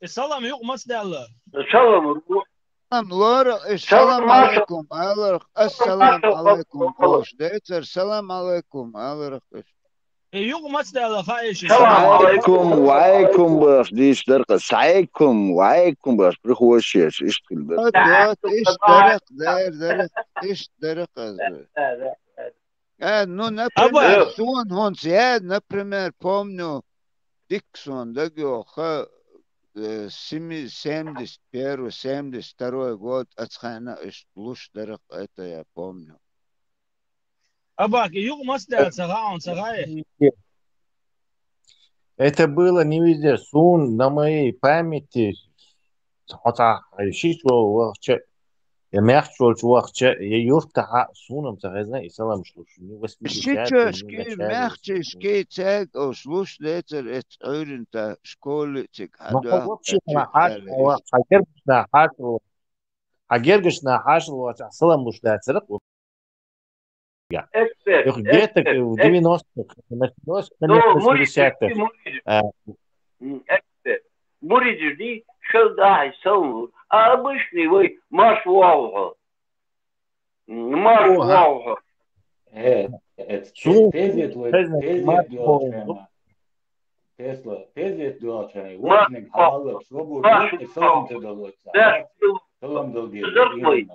السلام يقمص ده الله. Salam. Lora, Salam salam maşallah. alaikum, alırıq, Salam assalamu maşallah. alaikum, oğuş, deyir, salam alaikum, alırıq. يقمص ده الله خايش Salam السلام. aleyküm. Saaykum, vaykum bırak dişler kız. Saaykum, vaykum bırak. Bir hoş yer, iştildir. Dört, iş derik, derik, iş derik, azı. Ну, например, أبا сон, я, например, помню, Диксон, да, 71, 72 год, Ацхайна, Луш, это я помню. أباك يقمص ده سغاون سغاية. Это было не везде. Сун на моей памяти. Хотя шиш вахча. Я мягче вахча. Я юрта суном загазна и салам шлуш. Не 80-е, не Шичашки, начале. мягчешки, цег, слуш, летер, это школы, цег, Но вообще на хашло. Агергаш на хашло. Салам муш да церк. Ekber. Где-то в 90-х, началось, конечно, с 80-х. Ekber. Муридирди шелдай саун. Обычный вы маш валга. Маш валга. Су, Tezjet duačani, vojnik havalı, slobodu, salam te doloca. Salam dol diye.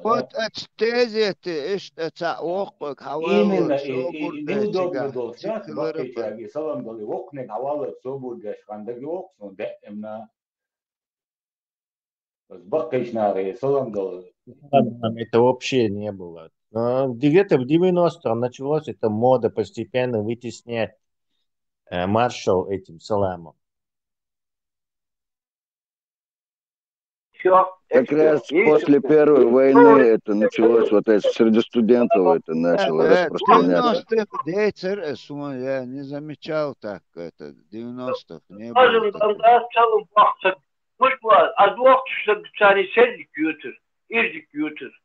Вот отстезите, это окок, Именно, хавалы, и неудобно долца, бакчаги, salam dol, vojnik havalı, slobodu, шкандagi оксон, демна. Бакчаги, salam dol. это вообще не было. Где-то в 90-х началось эта мода постепенно вытеснять маршал этим саламом. Как раз после Первой войны это началось, вот это среди студентов это начало распространяться. 90-х, я не замечал так, это 90-х, не было такого. Çalın baksak. Muşlar az vakit seni sellik götür. İrdik götür.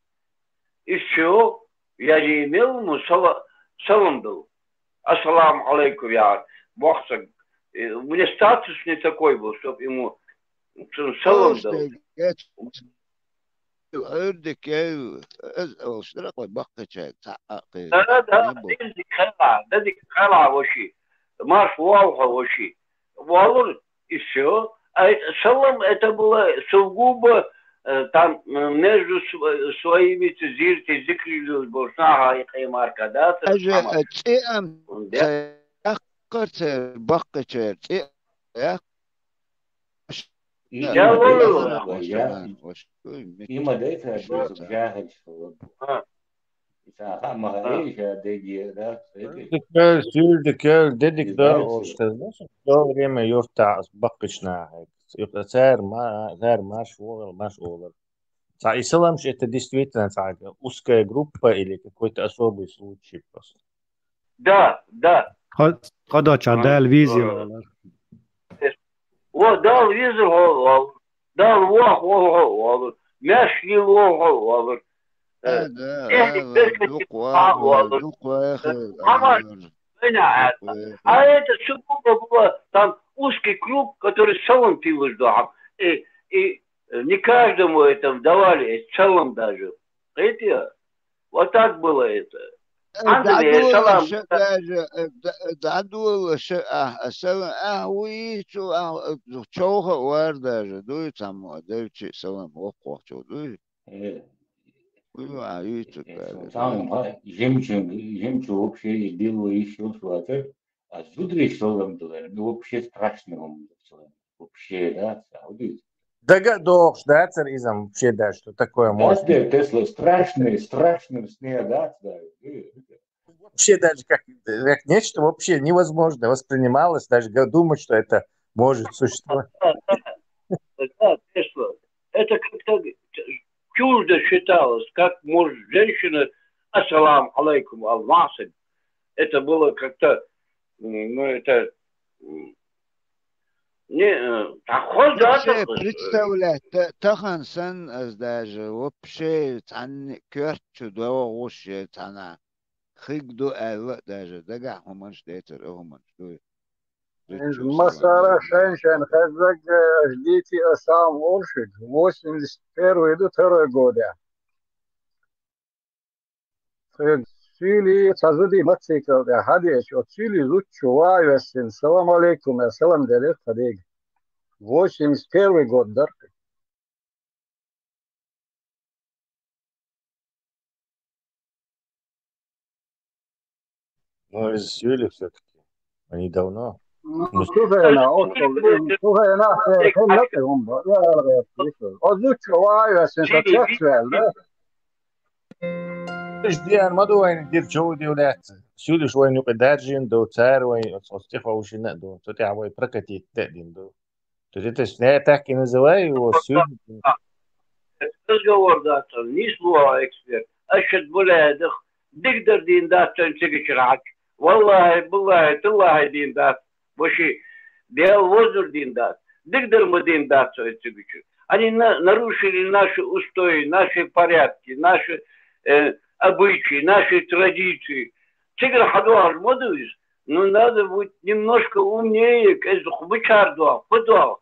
İşte o yarımil mu salındı. Ассаламу алейкум, я боксер. У меня статус не такой был, чтобы ему салам дал. Ördük ya, اشتراك بقى Да, dedik kala воши. Марш волга воши. Волор и все. А салам это было сугубо там между своими зирти зикрили бошна и маркада. أجا تيام تأكر بقى يا Я Има дейта без жахачного. Sürdükör dedikler işte o время yurtta bakışna. Yurtta ser марш olur. Ислам же это действительно узкая группа или какой-то особый случай просто. Да. Qadacha dal viziya olar. O dal viziya olur. Dal vah olur. Meşli olur. А это сугубо было там узкий круг, который салом пил ждал. И не каждому это давали, салом даже. Видите? Вот так было это. دعدو سلام ويتو تشوها ورده دوي تام دوتشي سلام وقوه تو دوي ويتو Самым жемчуг вообще дело еще что-то. А зудри салам дали, ну вообще страшно вообще, да, саудит. Догадок, да, царизм вообще, да, что такое может. Да, Тесла страшный сне, да. Вообще даже как нечто вообще невозможное воспринималось, даже думать, что это может существовать. Да, Тесла. Это как-то чуждо считалось, как может женщина, ассалам алейкум, алмасин. Это было как-то, ну это... Вообще представлять, тахан сан даже вообще тан кертчу до вообще тана хигду эла даже дага хуман штетер хуман что Масара Шеншен Хазак ждите сам Оршик 81 до 2 года. Сили сазуди мацикал да хадеш от сили зучува весен. Салам алейкум, салам делек хадег. 81 год дар. Ну, из Сюли все-таки. Они давно. Сухена, сухена, хемнате умба. Зучува весен сачвел, да? Ждიან maduaini dir čūdi ulēt. Sūdiš vai nu pedāģin do cēru vai ostifa ušina do. Tu te vai prakatīt tēdin do. Tu te ne taki называй его сюди. разговор датон, ни слова эксперт. أشد بلادخ تقدر دين دات تنسق شرعك والله بالله تالله دين دات وشي ديال وزر دين دات تقدر ما دين دات تنسق. Они нарушили наши устои, наши порядки, наши обычаи, наши традиции. Тигр хадуар модуис, но надо быть немножко умнее, كأنه بشار دوا فدوا.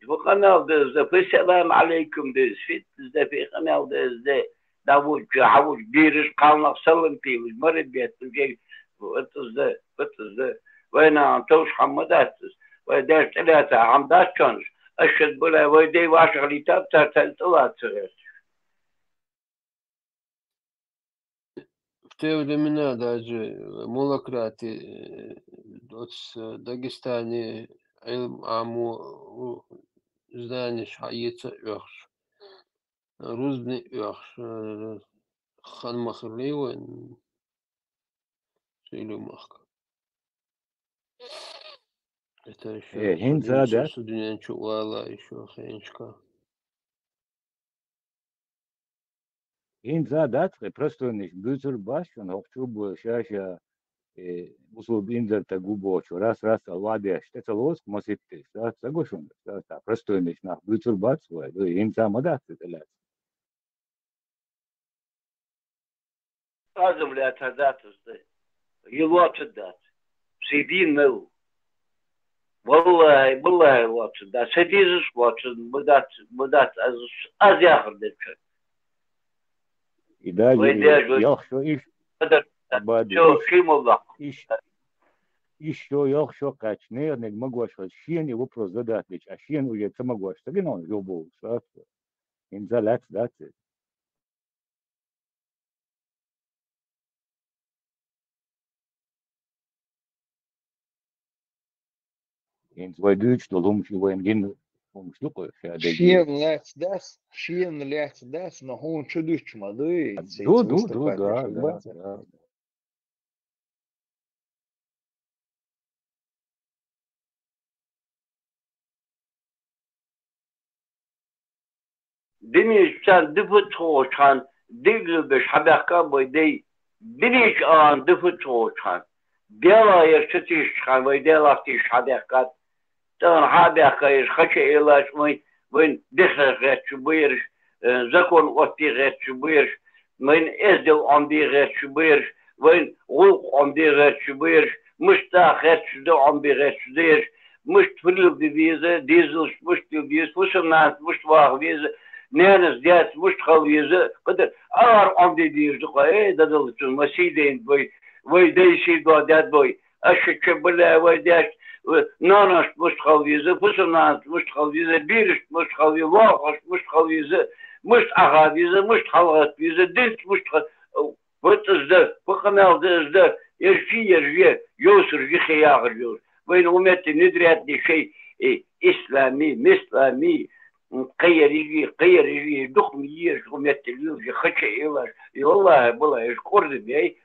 وقناة ده فالسلام عليكم ده سفيت ده في قناة ده داود جاوج بيرش قالنا سلم فيه مرد بيت الجي وتز ده وين توش حمدات ويداش ثلاثة عمدات كانش أشد بلا ويدي واشغلي تابتا تلتلات В те времена даже молократы от Дагестане аму здание шаица ёрш. Рузный ёрш. Хан махрлева Силюмахка. Это еще Судьян Чуала, еще Хенчка. Инза датре просто не бюзер башен хопчуб шаша услуг инзерта губочу раз алвадеш это лос моситте сагошун да просто не на бюзер бацу инза мадат это لازم لا تهدات يلوات الدات سيدين نو والله يلوات الدات سيديزش واتش بدات از ياخر دكتور И даже yaxşı iş еще yaxşı kaç ne могу сказать шиен вопрос задать а шиен уже это могу что гено любовь сразу инзалат дать инзвайдуч долумши военген помшлуко Шиен лец дас, но он чудуч молодой. Да. دنيشان دفتوشان ديغل بش حبكا بيدي دنيش آن دفتوشان ديلا يرشتيش خان ويديلا تيش حبكا تان حبكا يشخش إلاش وين دخل غيرش بيرش زكون وطي غيرش بيرش وين إزدل عندي غيرش بيرش وين غلق عندي غيرش بيرش مشتا غيرش دو عندي غيرش ديرش مش تفريل ديزة ديزل مش تلبيز وسمنات مش واغ ديزة نانس ديات مش تخليزة قدر عندي ديز دقا ده دلتون مسيدين وي ديشي دات بوي أشك بلا وي داش نانش مش تخليزة وسمنات مش تخليزة بيرش مش تخليزة واغش مش تخليزة مش أغاديزة مش تخلغت بيزة دنت مش وتزده وقنال ده يرجي يوسر جي خياغ يوسر وين أمت ندري شيء إسلامي مسلمي قيري دخمي أمت اليوم خشة إيلاش والله بالله يشكر بي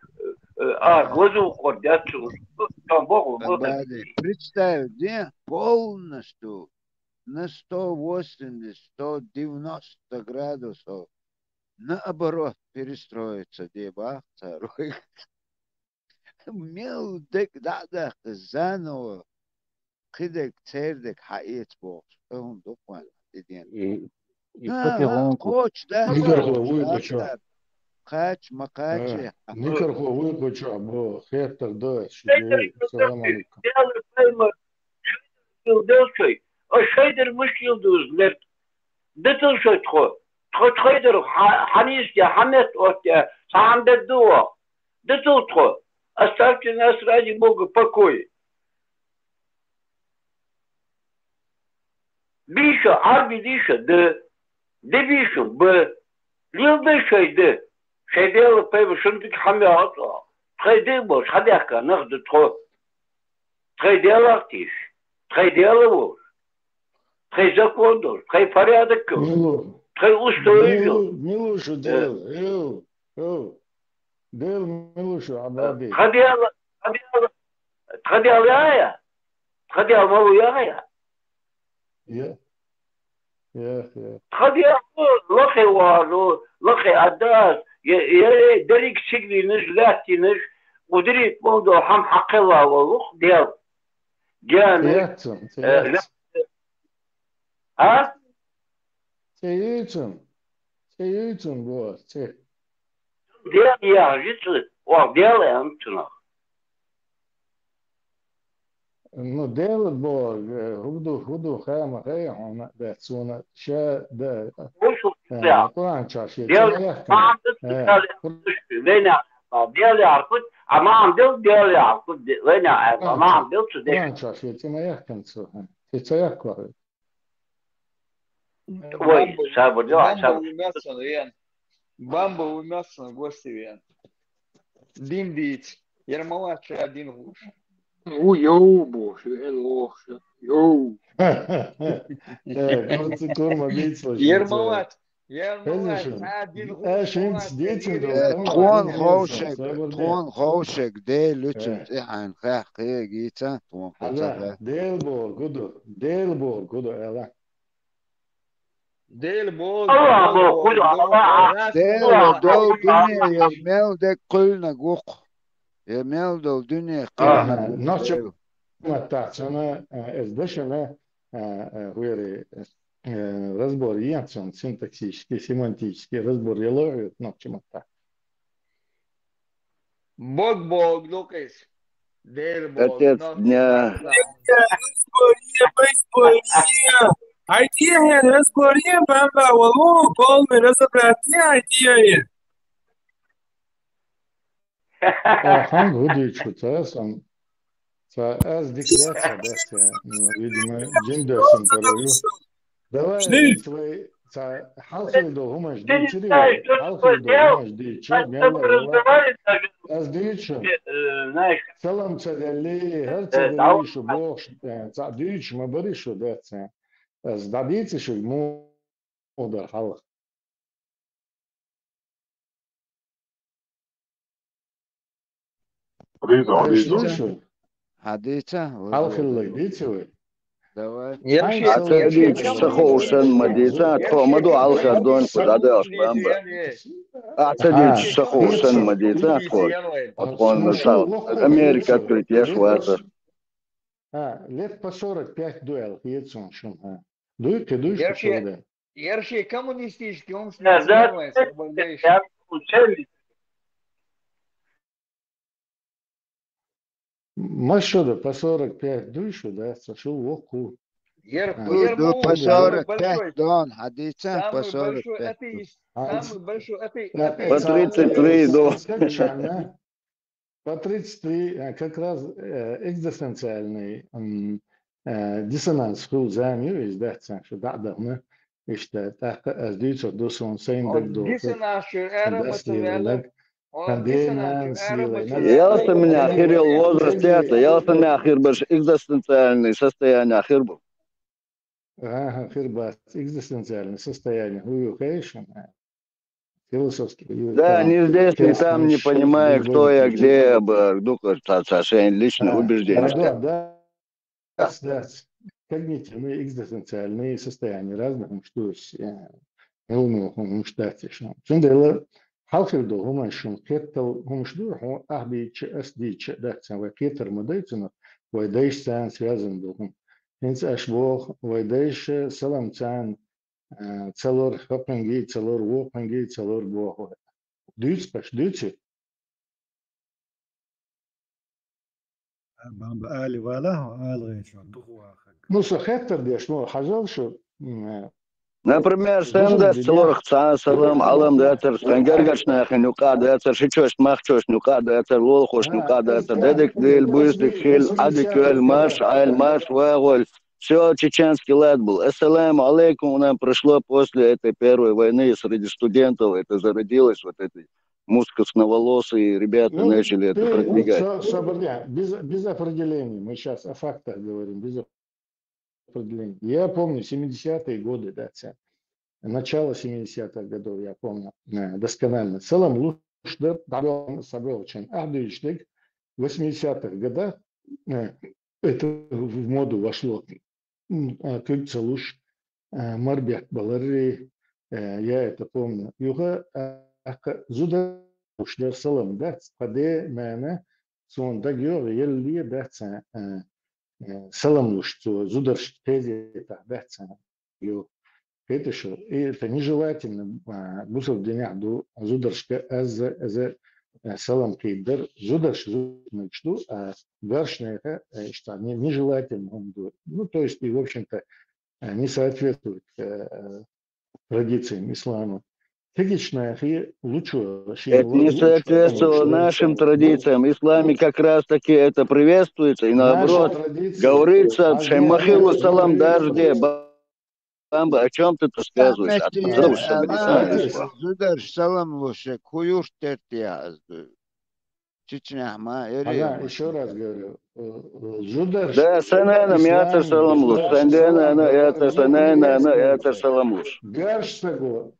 غزو قردات Представь, где полностью на 180-190 градусов наоборот перестроиться дебах второй. Мелдек дадах заново кидек цердек хаит бокс. Он документ. И потихоньку. Коч, да? Кач, макачи. Никарховый коча, бо хектор да, салам алейкум. يلدوز شوي الشيدر مش يلدوز لت دتل شوي تخو تخيدر حنيس يا حمت وقت سام ددوا دتل تخو أستاذ الناس راجي بوق بكوي بيشو عربي ديشو de بيشو ب يلدوز شوي شيدر بيبو شنتك حميات تخيدر بوش حديقة ناخد تخو تخيدر أكتيش تخيدر بوش تخي زكوندور تخي فريادكو تخي أستويجو ميلوشو ديل ديل ميلوشو عبادي تخدي يايا تخدي مالو يايا يا تخدي لخي وارو لخي أداس يا دريك سجلي نش لاتي نش ودري موضوع هم حق الله والله ديال جانب ها تيجون بو ديال يا جيت وديال أنتنا no dela bog hudu khama khayhona datsuna sha da Kur'an çarşıya ديال يعرفت أما عم ديال يعرفت وين ما عم ديل Kur'an çarşıya tima yahkan suha titsayak var وي سابو Бамба умясана, гостевен. Диндиц. Ермалача один луч. Йоу, боже, лоша. Йоу. Kurma bitsa. Ермалач. تخون خوشك دي لوتن عن خاقي جيتا تخون خوشك ديل بور كدو الا ديل بول دول دنيا يرميل ده قلنا قوق يرميل دول دنيا قلنا نوتش ما تاعنا ازدشنا ويري разбор яцон синтаксический, семантический разбор еловит, но чему так. Бог, Лукас. Отец дня. Idea разборье, баба, волу, полный разобратие идея. Хан гудичу, сам. Az dikkat ederse, видимо, Джиндерсон паролю. Давай свои حاصل ده هما جديد شدي حاصل ده هما جديد شو از ديت شو سلام تدلي هل تدلي شو بوش ديت شو ما بري شو ده از داديت شو مو ده حلق ريزو حديثة حلق اللي ديت شو أتدي تشخوشن مدينة تخمدو على خردون فداده أشبام أتدي تشخوشن مدينة تخون أمريكا تريتيش واسر лет по 45 дуэл едсон шум дуй что да Ярши коммунистический он Машуда по 45 душу, да, сошел воку. По 45 дон, حديثة по 45. Самый большой По 33 до. По 33 как раз экзистенциальный диссонанс в замью издаться, что да, мы işte az diyor dosun sayın da do. Я с меня охерел возраст это, я с меня охер больше экзистенциальное состояние охер был. Охер был экзистенциальное состояние, хуй, конечно. Философский. Да, ни здесь, ни там, не понимая, кто я, где я, духа, личное убеждение. Да. Когнитивные экзистенциальные состояния разных, что есть, حافظوا هم شون كتل هم شدوه أهبي أسدي ده سوى كتر مديتنا ويديش سان سيازن دوهم هنس أشبوه ويديش سلام سان تلور خبنجي تلور ووبنجي تلور بوه دوتس باش دوتسي بام بآلي ولا آل غير شو دخوا آخر Ну, хектор деш, ну, хажал, что Например, бузул стендес деня. целорх салам алам децер стенгергачнах нюка децер шичош махчош нюка децер лолхош нюка децер дедек дел буздик хил адикюэль маш ваголь. Все чеченский лад был. Ассаламу алейкум. Нам пришло после этой первой войны среди студентов. Это зародилось, вот эти мускусноволосые ребята Ну, начали это ты, продвигать. Соборня, без определений, мы сейчас о фактах говорим, без определений. Я помню 70-е годы, да, начало 70-х годов, я помню досконально. В целом, лучше собрался Ардовичник в 80-х годах, это в моду вошло. Кольца луж, Марбек Балари, я это помню. Юга Зуда Ушдер Салам, да, паде мэна, сон дагё, елли, да, Салам луж, Зудар Штези, да, ю. Это что? И это нежелательно. Бусов денег до Зударшка аз Салам Кейдер, Зударш начну, а дальше это что нежелательно. Ну, то есть, и, в общем-то, не соответствует традициям ислама. Тегичная лучше. Это не соответствовало нашим традициям. В исламе как раз таки это приветствуется. И наоборот, говорится, Шаймахилу салам дожде. Бамба, о чем ты рассказываешь? Зударш салам луше, куюш тертия. Чечня, еще раз говорю, Зударш. Да, санена, мятер салам луш. Сандена, это санена, это салам луш. Гарштагу,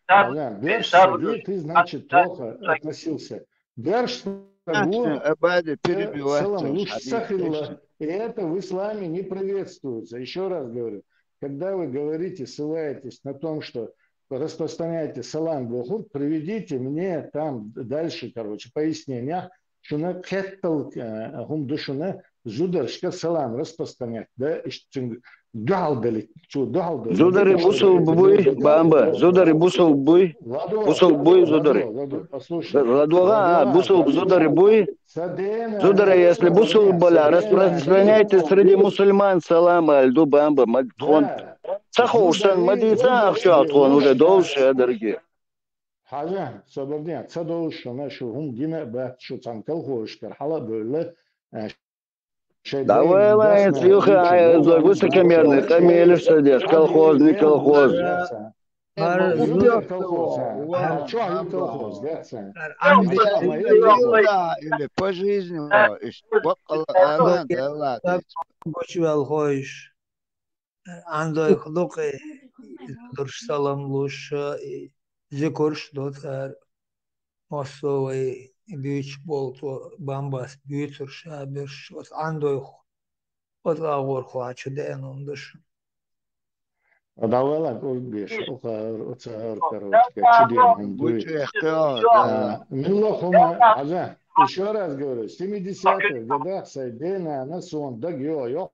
Гарштагу, ты, значит, плохо относился. Гарштагу, салам луш сахилла. И это в исламе не приветствуется. Еще раз говорю. Когда вы говорите, ссылаетесь на том, что распространяете салам Богу, приведите мне там дальше, пояснения, что на кеттал гумдушуна зударшка салам распространять, да, галдали, зудари бусов буй, бамба, зудари бусов буй, зудари. Ладуга, бусов зудари буй. Зудари, если бусов боля, распространяйте среди мусульман салам альду бамба, мадхон. Сахушан, мадица, ахчатхон, уже долше, дорогие. Хажа, соборня, цадолша, нашу гумдина, бахчу цанкал хошкар, хала бölle. Давай, лайнс, юха, высокомерный, хамелишь, садишь, колхоз, не колхоз. Или по жизни, Андой хлопы, дурш салам луш, зекорш дотар, массовый бьюч болто бамбас бьютер шаберш, вот андой вот агор хвачу ден он душ. Давай беш, оцар короче, чуден дуй. Милохома, ага, еще раз говорю, 70-х годах Сайдена на сон дагё.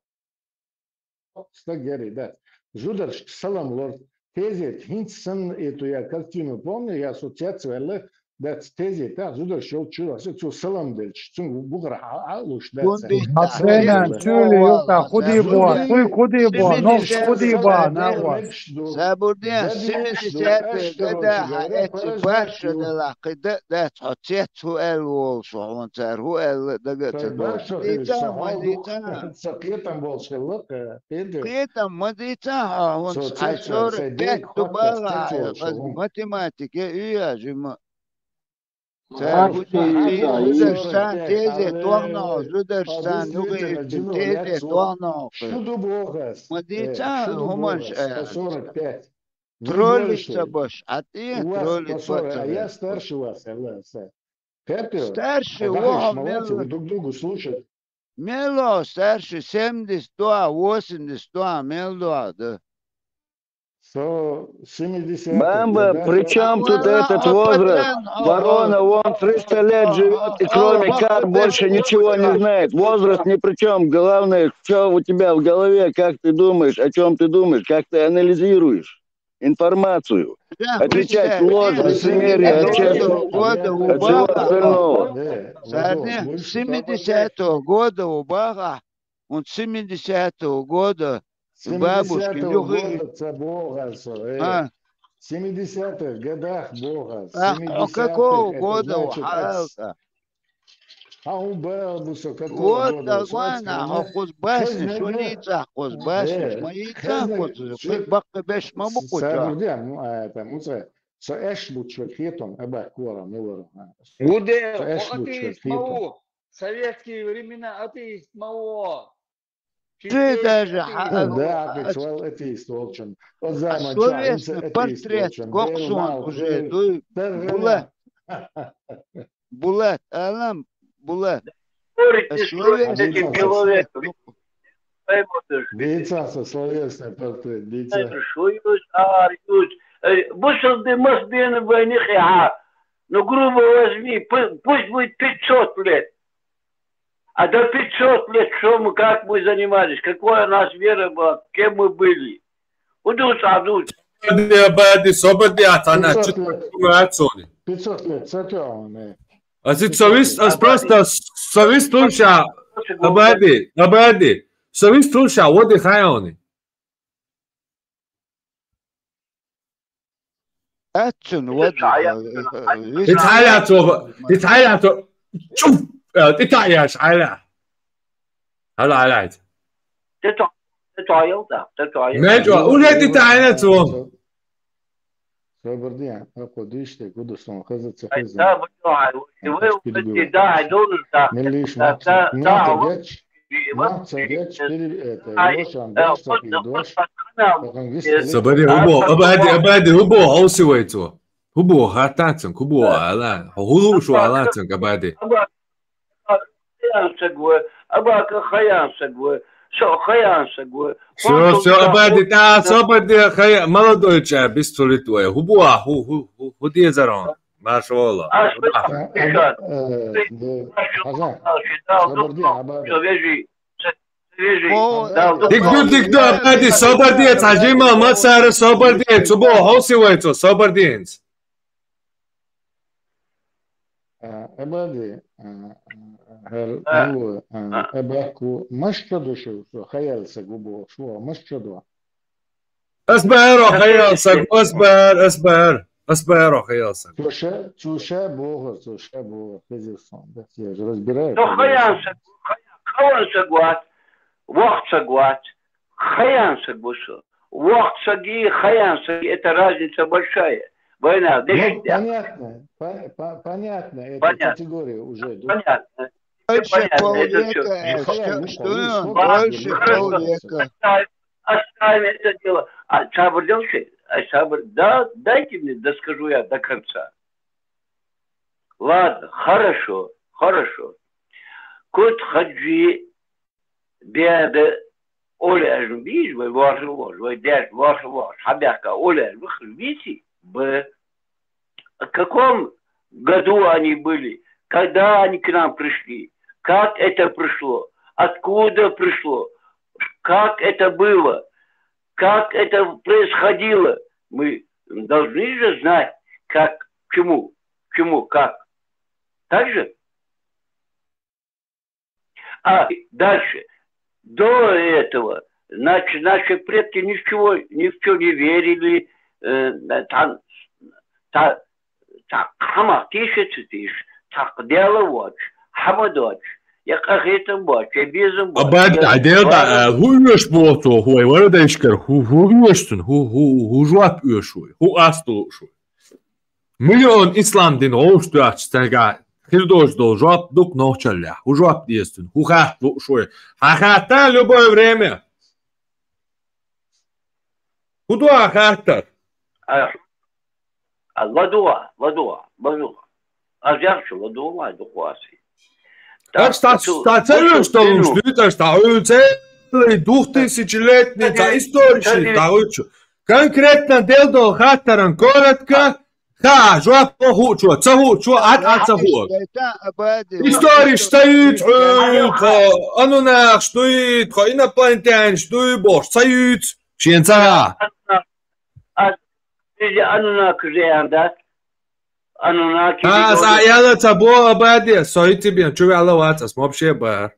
Стагери, да. Зударш салам лорд. Тезет хинтсон эту я картину помню, я ассоциацию да тезет, да, зударш чула, что салам дельч, бугра алуш, да. Матрена, чули, юта, худи бо, нож худи бо, на вас. Забурден, 70-е года, эти баши дела, когда да, отец хуэл волшу, он царь хуэл, дагаться. Саклетом волшебок, Клетом мадица, он айсор, пять тубала, математики, и жима. Зударштан тезе туарно, Зударштан юге тезе туарно. Мадица, хумаш, 45. троллица бош, а ты троллица. А я старше вас, Старше, вы друг другу слушать. Мело, старше 70, 80, мело, да. 70. Бамба, при чем тут этот возраст? Ворона, вон 300 лет живет и кроме кар больше ничего не знает. Возраст ни при чем. Главное, что у тебя в голове, как ты думаешь, о чем ты думаешь, как ты анализируешь информацию. Отличать ложь, лицемерие от всего остального. 70-го года у Бага он 70-го года бабушки. 70-го года це Богасо. А, В 70-х годах Богас. а какого года Ухалка? А у Белбуса какого Вот года? такwana хозбасни, шуница хозбасни, шмаица хозбасни, бакка беш мамукуча. Сабурдиан, это муце. Så Эшбучер хитон, эбэ кора милор. Гуде, Så Эшбучер атеист хитон. Мао. Советские времена атеист Мао. Ты даже Да, печвал атеист волчен. Вот заман словесный портрет Коксон уже Булат, Алам, Булат. Человек. Бейца со словесный портрет, бейца. Бушалды Мосбен войны хиха. Ну, грубо возьми, пусть будет 500 лет. А до 500 лет что мы, как мы занимались, какая у нас вера была, кем мы были. Удут. Абади, собади, атана, 500 лет, сатёрный. А ты просто совесть слушай, Абади, совесть слушай, вот и хайоны. أتشن وضع يتعالى شوف تتعايش على هلا عليك ماجوا ولا تتعالى تو Собордиан, ако диште, куда сум хазаца Да, Милиш, мата геч, лошан, дашта пидош. Собади, абади, хубо, хаусивайто. Хубо, хататсан, хубо, ала. Хулу шо алатсан, абади. Все, абади, та, собади, молодой чай, бистолит твоя. Хубо, худи зарон. Машалла. Дикду, абади, собади, тажима, мацара, собади, чубо, хаусивайто, собади. Абади, هل أباكو مشكدو شو خيال سجوبو شو مشكدو أصبر خيال سج أصبر خيال سج توشا بوه فيزيسون بس يا разбирает خيال سجوات وقت سجوات خيال سجوشو وقت سجي خيال سجي это разница большая. Война, понятно, это категория уже. Понятно. Больше полвека. Оставим это дело. А Сабр делши? Сабр, да, дайте мне, доскажу я до конца. Ладно, хорошо. Кот хаджи беда оляжн биж, вы ваш, вы дяж ваш, хабяка оляж, вы хвити. В каком году они были, когда они к нам пришли, как это пришло, откуда пришло, как это было, как это происходило. Мы должны же знать, как, чему, как. Так же? А дальше, до этого, наши предки ни в что не верили. Хама тиш, так делать, хамадоч, я кажется боч, я безум боч. Абад адел да, хуйш бото, хуй, варда ишкер, хуйштун, ху жуап юшуй, ху асту шуй. Миллион ислам дин оштуач стага, хирдош дол жуап дук нохчалля, ху жуап диестун, ху хат шуй. Хахата любое время. Худуа хатар. Ладуа. А жарче ладуа духуаси. Так стацелю, что он шлютер, целый 2000-летний исторический, конкретно делал хатаран коротко, жуап похучу, цахучу, цахук. История стоит, анунах стоит, инопланетян стоит, бош, стоит, ченцара. يلا تبو أبادي صحيح تبين شو على واتس مو بشيء بقى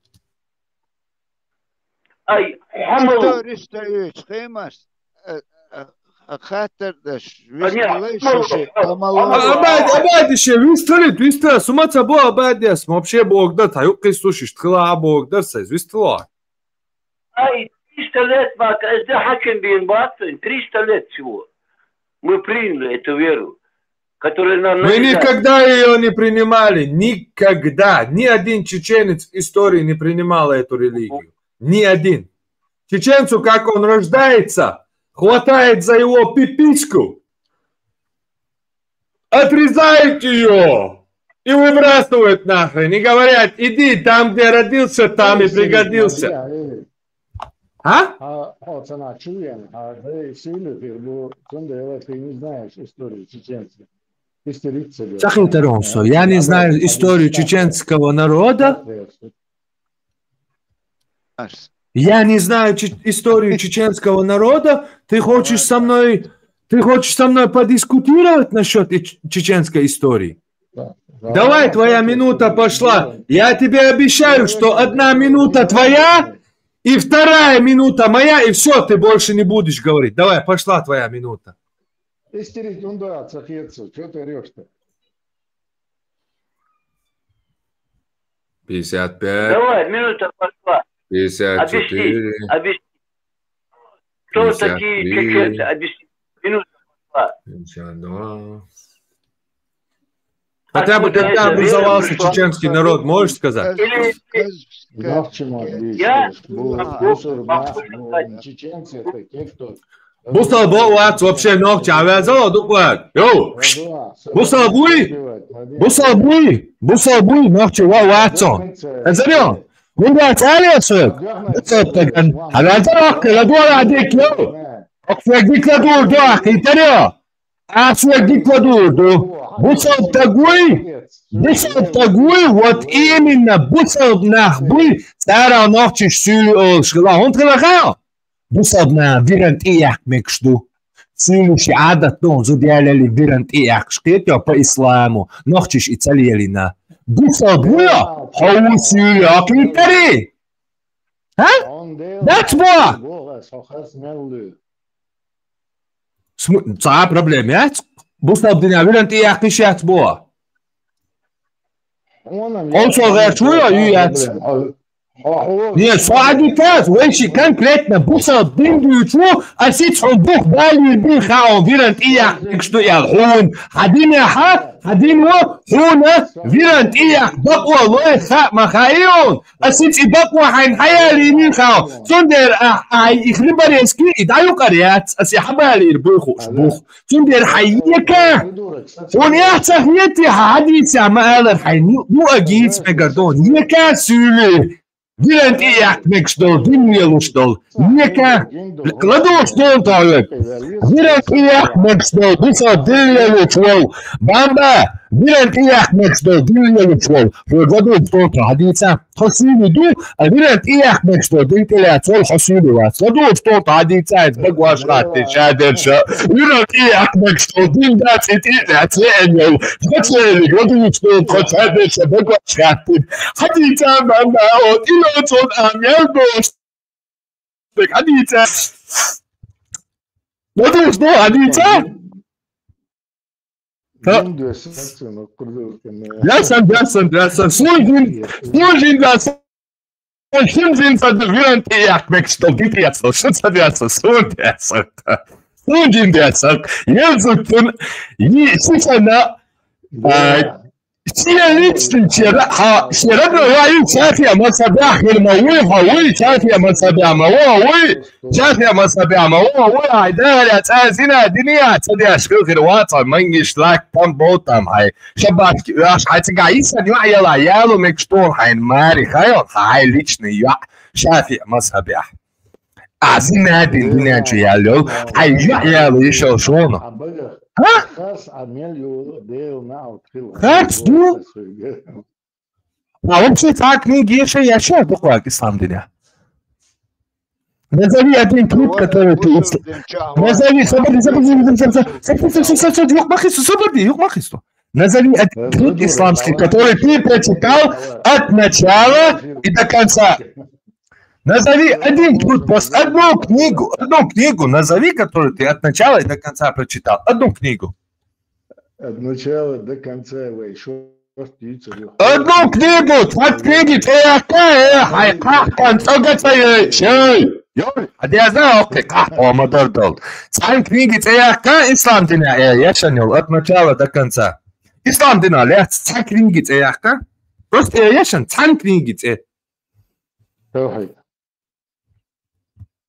أي حملوا История خيمس خاطر دش Абадише, вистали, сумаца бо абадиас, вообще Богдар, та юк слушаешь, тхла Богдар, известила. أي 300 лет, это хаким бин бацин, 300 лет всего. Мы приняли эту веру, которая нам... Мы никогда ее не принимали, никогда. Ни один чеченец в истории не принимал эту религию. Ни один. Чеченцу, как он рождается, хватает за его пипичку, отрезает ее и выбрасывает нахрен. И говорят, иди там, где родился, там и пригодился. А? Цена чуем, а ты сильно ты не знаешь историю чеченцев. Сахинтеронсо, я не знаю историю чеченского народа. Я не знаю историю чеченского народа. Ты хочешь со мной подискутировать насчет чеченской истории? Давай, твоя минута пошла. Я тебе обещаю, что 1 минута твоя и 2 минута моя, и все, ты больше не будешь говорить. Давай, пошла твоя минута. Истерить, Цахецу, что ты орешь-то? 55. Давай, минута пошла. 54. Объясни. Кто такие чеченцы? Объясни. Минута пошла. 52. Хотя бы когда образовался чеченский народ, можешь сказать? Чеченцы это те, кто... Бусал Боуац вообще ногти авязал, дуплат. Йоу! Бусал буй, ногти вауацо. Эзерё! Куда царесу? Бусалтаган. Авязал, кладуар адик, йоу! Окфег дикладур дуах, интерё! Асфег дикладур ду. Бусалтагуй, вот именно Бусалтнахбуй, цара ногти шсюли олшгла. Он тревахал. Бусадна вирант иях мекшду. Силуши адатон зудяляли вирант иях шкетё по исламу. Нохчиш и цалелина. Бусадбуя, хау сили аквитари. А? That's what? Цаа проблемят? Бусадбуя вирант иях кишат бо. Он согачуя юят. Нет, суадиказ, вещи конкретно бусал биндуючу, а сицу бух бали бихаун вирант иях, что я хун, хадин во, хуна, вирант иях, баква лой ха махайон, а сиц и баква хайн хаяли михаун, сундер их рибаренски и даю каряц, а си хабали ирбуху, шбух, сундер хайека, он яцах нети хадица маалар хайни, ну агиц мегардон, нека сюли. Вирант иях мекшдол, димнелуштол, нека, кладу штол талек. Вирант иях мекшдол, бусал димнелуштол, бамба, вирант иях мекшдол, димнелуштол, кладу штол талек. حصولي دو البلد إياك مكشتو ديت لا تول حصولي واسدو فتوت عادي تاعت بقواش راتي شادر شا البلد إياك مكشتو دين دات إتلا تلعنيو فتلعني قدو فتوت خد شادر شا بقواش راتي حدي تام أما أوت إلا تول أميال بوش حدي تام قدو فتو حدي تام Ясен. Служим да Химзин за вирант иях мекшто гитяцо. Что садятся? Служим дяцо. Язутун сифана سياليتي شربنا وايد شافية ما صباح المويه هوي شافية ما صباح مويه شافية ما صباح مويه عدالة تازينا دنيا تدي أشكال غير واطع منيش لاك تام بوتام هاي شباب راش هتقعيسا يوعي العيال ومكشتون حين ماري خيال هاي ليشني شافية ما صباح عزين هادي الدنيا جيالو هاي يعيالو يشو شونه Как? Ну? А вообще так книги еще буквально сам меня. Назови один клип, который ты... Назови, свободи. Назови один клип исламский, который ты прочитал от начала и до конца. Назови одну книгу назови, которую ты от начала и до конца прочитал. Одну книгу. От начала до конца еще птица. Одну книгу, от книги я знаю, как мотор. Царь книги ислам дина я шанил от начала до конца. Ислам дина лет царь книги просто я шан царь книги Тавхид.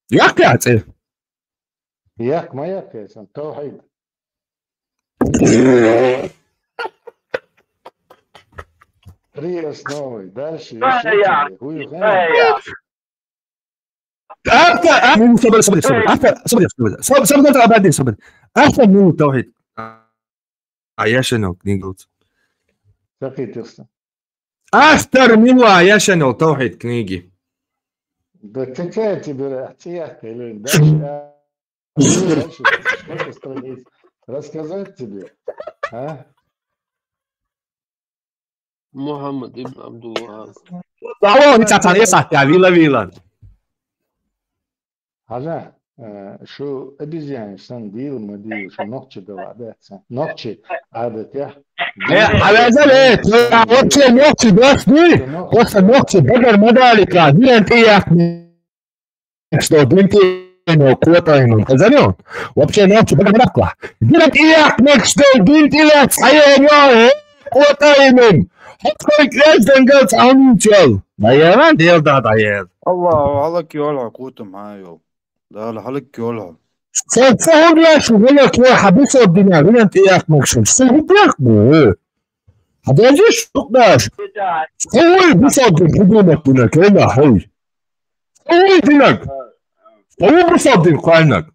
Як яце? Як моя песня, Тавхид. Три основы. Дальше. Автор мила я шанил Тавхид книги. Да какая тебе тяжкая, Лень? Дальше. Сколько страниц? Рассказать тебе? А? Мухаммад ибн Абдуллах. Алло, ничего, я вила. Hala şu ebizyansan değil mi değil şu nokçı da var dersen nokçı adet ya. على ذلك وقت الوقت بس دي وقت الوقت بدل ما ذلك دي انت يا что бинти но квотаем казанон вообще ночь بدل ما نقع دي انت يا نكست бинти لا صاير квотаем حتى لازم قلت عنجل ضيعان ديال دا ضيع الله عليك يولع كوت معايا ده حالك يولع فهم يا شو لك يا حبيبي الدنيا وين انت يا مكشوف فهم لك هذا ليش تقدر هو بيصدق حكومتك هناك هنا هوي هو دينك هو بيصدق قانك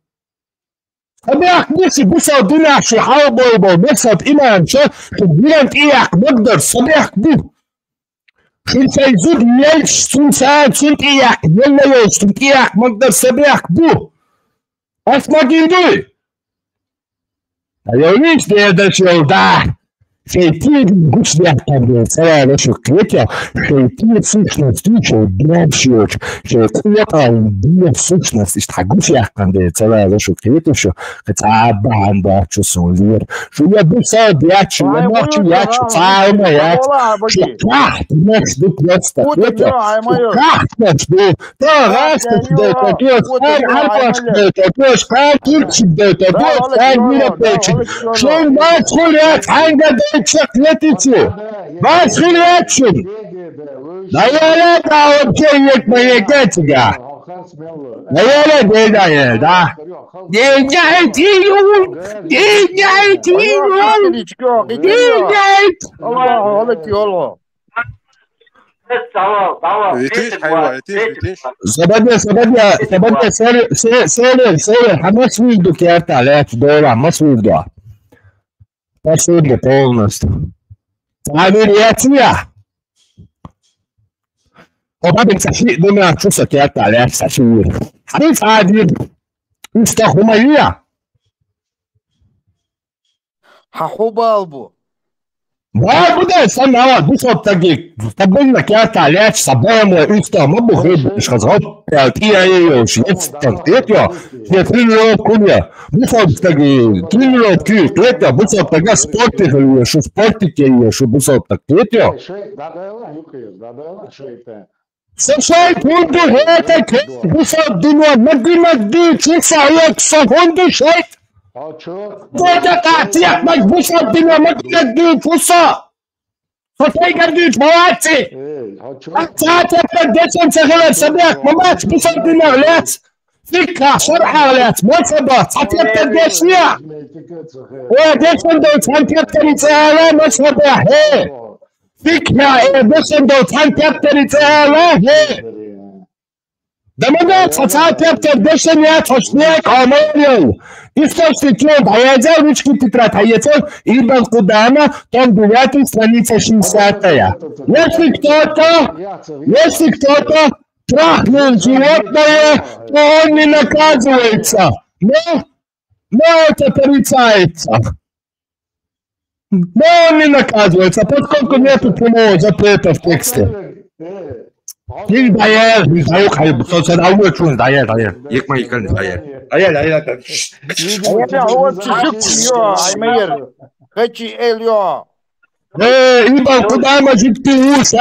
أبيك نسي بيصدق شو حاول بيصدق إيمان شو بيانت إياك بقدر صبيح بيه شو سيزود ليش شو ساعد شو إياك يلا يوش شو إياك بقدر صبيح بيه أسمع جندوي أيونيش ده شو ده شيطان مش بيحكم سواء شو كريتيا شيطان сущность что дальше что это сущность استحقوش يحكم ده سواء شو كريتيا شو كتعب عنده شو سولير شو يبصاد ياتشو يموتشو ياتشو تعاوما ياتشو شو كحت نفس دي بلستا شو كحت نفس دي تا غاستك ده تدوس كان عارفش ده تدوس كان كيرتش ده تدوس كان مينا بيتش شو ما تقول يات عنده Чаклетите! Вас хилячим! Да я это вообще нет моей кетига! Да я это да! الله عليك يولع Sabadya söyle Hamas виду керта лет дола Hamas виду Посуду полностью. Амириятия. Обабин саши думаю, что сакета лет саши. Ариф один. Истахумая. ححوبالبو Да, буде сама, бусоп таки. Стабильно керта лет сабемо иста мабу хреб сказал. Тия ее швец конкретно. Не триллион куня. Бусоп таки триллион ки. Это бусоп таки спорте ее, что спортике ее, что бусоп так это. Сашай пунду это бусоп дуно магимади чисаек сахунду шейт. Burada tatil yapmak bu sattığına makine değil fusa. Fotayı gördüğünüz mavatsi. Tatil yapmak geçen sefer sabah mamat bu sattığına öğlet. Fikra, şerha öğlet. Muhaseba, tatil yapmak geçiyor. O geçen de tatil yapmak içeri muhaseba. Fikra, geçen de tatil yapmak içeri. Demek tatil yapmak geçen ya toşlayak ameliyor. Источник Баядя, ручки тетрадь Ибн Кудама, том 9, страница 60. Если кто-то трахнул животное, то он не наказывается. Но это порицается. Но он не наказывается, поскольку нету прямого запрета в тексте. Değil dayı. Dayı kayıp. Sen alıyorsun dayı. Yıkma yıkın dayı. Dayı. يا هو تشوف عمير غتشي اليوم إيمان قدامى جبتوش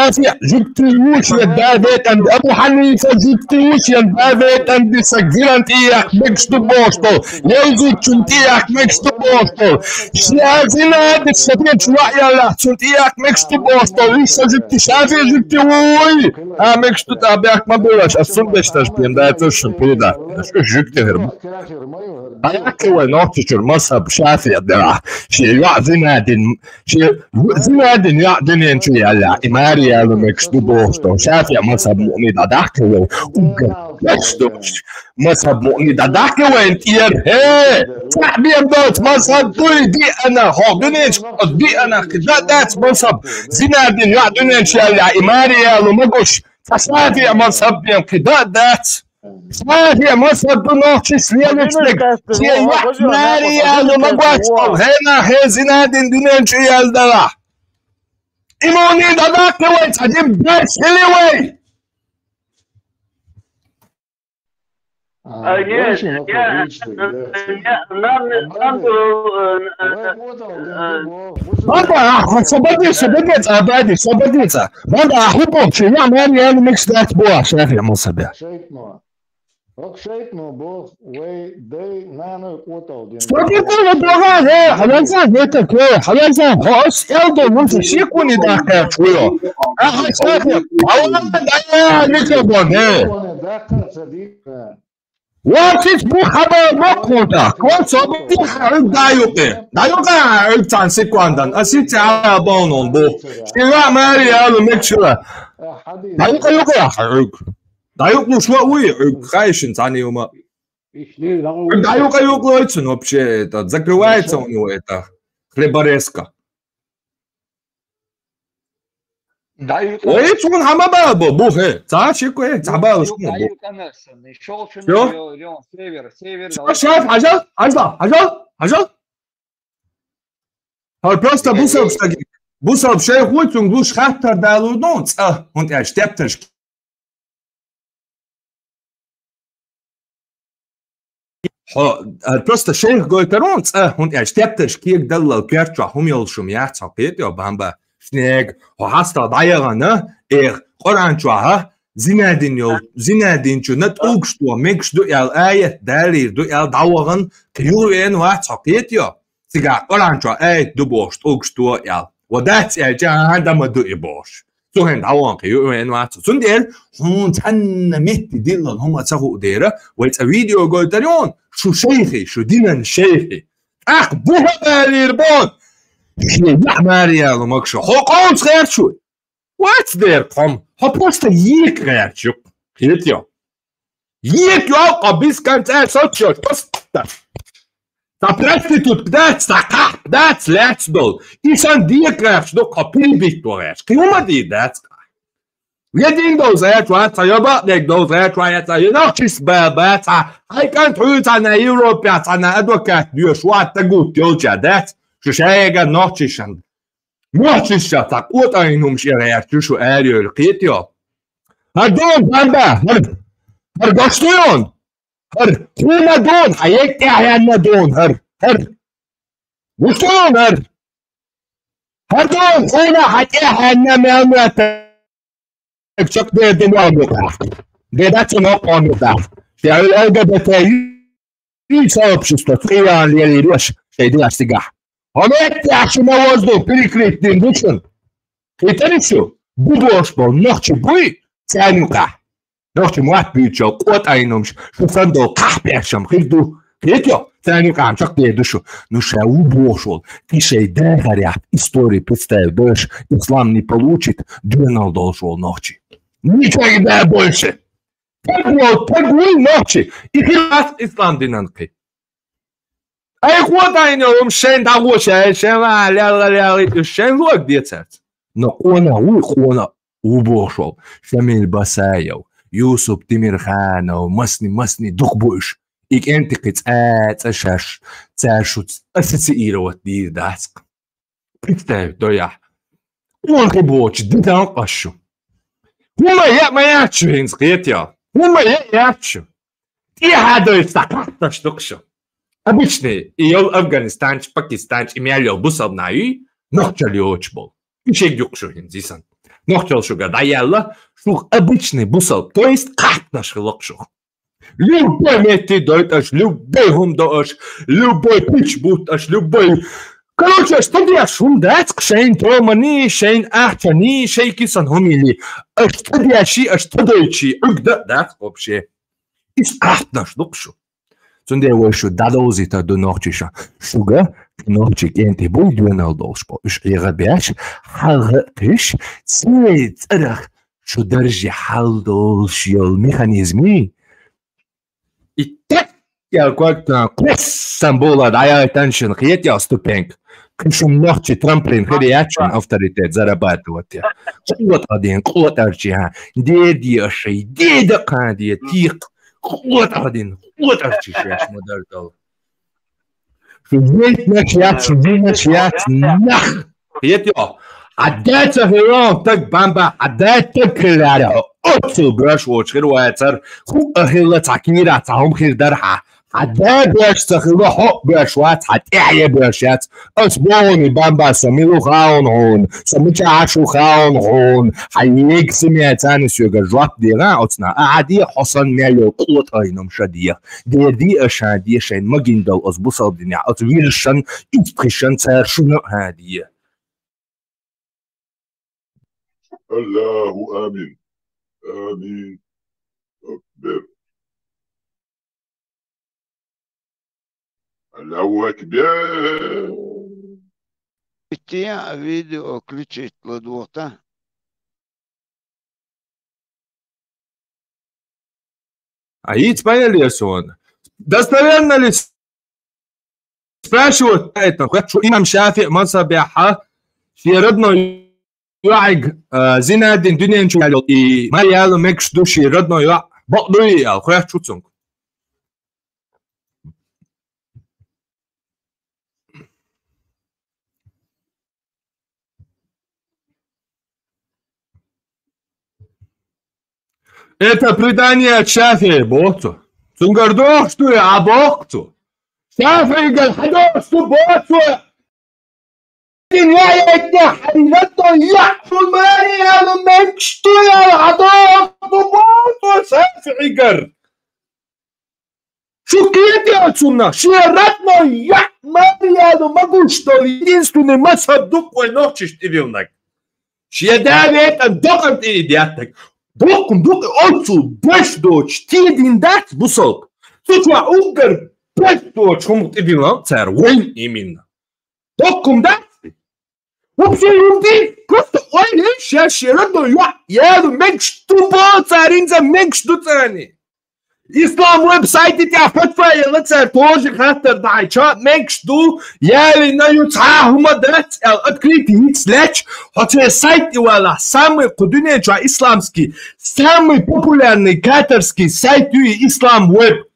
جبتوش يا دافيت عند أبو حنيفة جبتوش يا دافيت عند سجلت إياك مكستو بوستو يوزي تشنتياك مكستو بوستو شافينا هاد السبيل شوية لا تشنتياك مكستو بوستو لسه جبت شافي جبت وي مكستو تابعك ما بلاش الصندش تشبين ده تشن بيدا شو جبت هرب أياك وين أختشر مصب شافي ده شيء يعزينا دين شيء زنادن يعدن ينشي على إماري على مكستو بوستو شافي مصب مؤني داداكي وين مكستو مصب مؤني داداكي وين تير هي صاحبي يمدوت مصب دوي دي أنا هوغنيش دي أنا كدا دات مصب زنادن يعدن ينشي على إماري على مقوش فشافي مصب يم كدا دات شافي مصب نوتشي سليلش لك شيء ماري على مقوش هنا هي زنادن دنينشي على دلا إيموني داداك وين تجيب بس اللي وين صبديتها ماذا أحبهم شيء ماري أنا ميكس دات بوا شافي مصبي صبديتها بوا حلزان هيك حلزان خلاص يلدو وانت شيكوني داك شوية أخي شافي أولا دايا لكبون واتش بو خبر مقودا كون صبدي حرب دايوكا التان سيكواندان أسيت على بونون بو شيرا ماري أنا ميكس دايوكا يا حرق دايوك مشوي خايشن تاني يوم دايوكا يوكلويتسن вообще это закрывается у него это хлеборезка ويتون حمابا بوه تعاشيكو تعبالش شايف عجل هل просто بوسب شيء ويتون دوش خاطر دالودون und stirbt просто شيخ قلترون und stirbt كيك دل الكيرتشا هم يلشم يعتقد يا بامبا شنيك وحاستا ضايغنا قرآن شوها زنادين شو نتوقشتوا مكشتوا الآية دالير دو دعوغن كيوين وعتقد يا سيقا قرآن شوها آية دبوشت اوقشتوا ودات عندما دو إبوش سوهن دعوان كيوين وعتقد سندير هون تحن مهتي ديلن هم تساقوا ديرة ويتا فيديو قلترون شو شيخي شو دينن شيخي بوها دالير بون Ja, Maria, dan mag ik zo. Gewoon schertje. Wat der kom? Hop просто schertje. Weet je? Je ook bis kan het zo zo. Dat prostituut, dat let's do. Is aan die krijgt nog kapil bitoresk. Kun je maar die dat? We ding those air wat je about like those air try you know just bad. I can't hold aan Europe aan advocaat dus wat te goed joja dat. شو شايقة نوتشيشن موتشيشة تقوط أينهم شيريات شو أريو القيتيو هردون بامبا هرقشتون خونا دون حيك أحيانا دون وشتون هردون خونا حيك أحيانا ميامرة تكشك دين وامرة ديداتو نوقع في LGBT сообщество фриан лели реш شيدين أشتقاح Homete acho na воздух перекрытым душем. Критарицу будошпо ночи буй цянука. Ночи муат бючо кот айномш шуфандо кахпешам хирду. Критё цянука амчак те душу. Ну ша убошол. Ты шей дехарят истории представь, дальше ислам не получит, дюнал должен ночи. Ничего не дай больше. Погуй ночи. И хират ислам динанки. أي قوة إنهم شين دعوة شين ما لا شين لوك ديتات نقونا وقونا وبوشو شميل بسايو يوسف تيمير خانو مسني دقبوش إيك أنت قطعات أشاش تاشوت أساسي إيرو دير داسك بيكتاو دويا وانقي بوش ديتان قشو Хума я маячу инскретя. Хума я ячу. И гадаю стакатно штукшу. Обычный иел Афганистанч, Пакистанч, имялил бусовнаю, нохчали очбол. Ишек юкшу инзисан. Нохчал шуга даялла, шух обычный бусов, то есть катнаш локшух. Любой мети дойташ, любой гум доаш, любой пич буташ, любой... Короче, что я шундец, шейн тромани, шейн ахчани, шейкисан хумили. Что я ши, что дойчи, да, вообще. Из катнаш локшу. Sunde was dadozita do nortisha. Suga, nortik ente boy duenal dolspo. Us irabiash, hartish, tsrach, shu darji haldolsh yol mechanizmi. I tak ja kwakta sambola daya attention, khiet ja stupenk. Kishum norti tramplin, khiriachun авторитет зарабатывать. Вот один, вот арчиха. Деди ашей, деда кади, тих. Вот один, вот арчишаш модартал. Шудейт начать, нах. Етё, адета херон, так бамба, адета кляра. Отцу браш очхируайцар, ху ахилла такира, цахум хирдарха. Адет браш цахилла хоп браш ват, хатяя брашят. Отбони бамба самилу хаун хун, самичашу хаун хун. Хайник семьяцан сюга жват дира, отсна. Ади хосан мялю кулот айном шадия. Деди ашадия шайн магиндал озбусал диня. Отвиршан, ипришан царшуна хадия. الله آمين آمين أكبر الله أكبر Тия видео включить ладота. Аид поняли сон. Достоверно ли спрашивают это? Хочу имам Шафи мансабиха في ردنا يعج زينادين دنيا نشو يالو إي ما يالو مكش دوشي ردنا يع بقدو يال خويا تشوتسونك Это предание от Шафии Богцу. Цунгардох, что я, а Богцу. Шафии говорит, хадох, что Богцу. Ньяя حريرته يحصل ماني هذا مكشتو يا العضاء ضباط سافعي قر شو كيف يا سنة شيرتنا يا ماني هذا مكشتو единственный مذهب دوك ونوتشش تبيونك شيدابت ان دوكم تيدياتك دوكم دوك اوتسو باش دوتش تيدين دات بوصل تطلع اوغر باش دوتش هم تبيونك صار وين именно دوكم دات Вообще люди просто ой, сейчас родно я меньше тупо царин за меньше дуцани. Ислам веб-сайт тебя фотфайл цар тоже хатер дай чат меньше ду я на юца хумадат открытый слэч хотя сайт вала самый кудуне ча исламский самый популярный катарский сайт ислам веб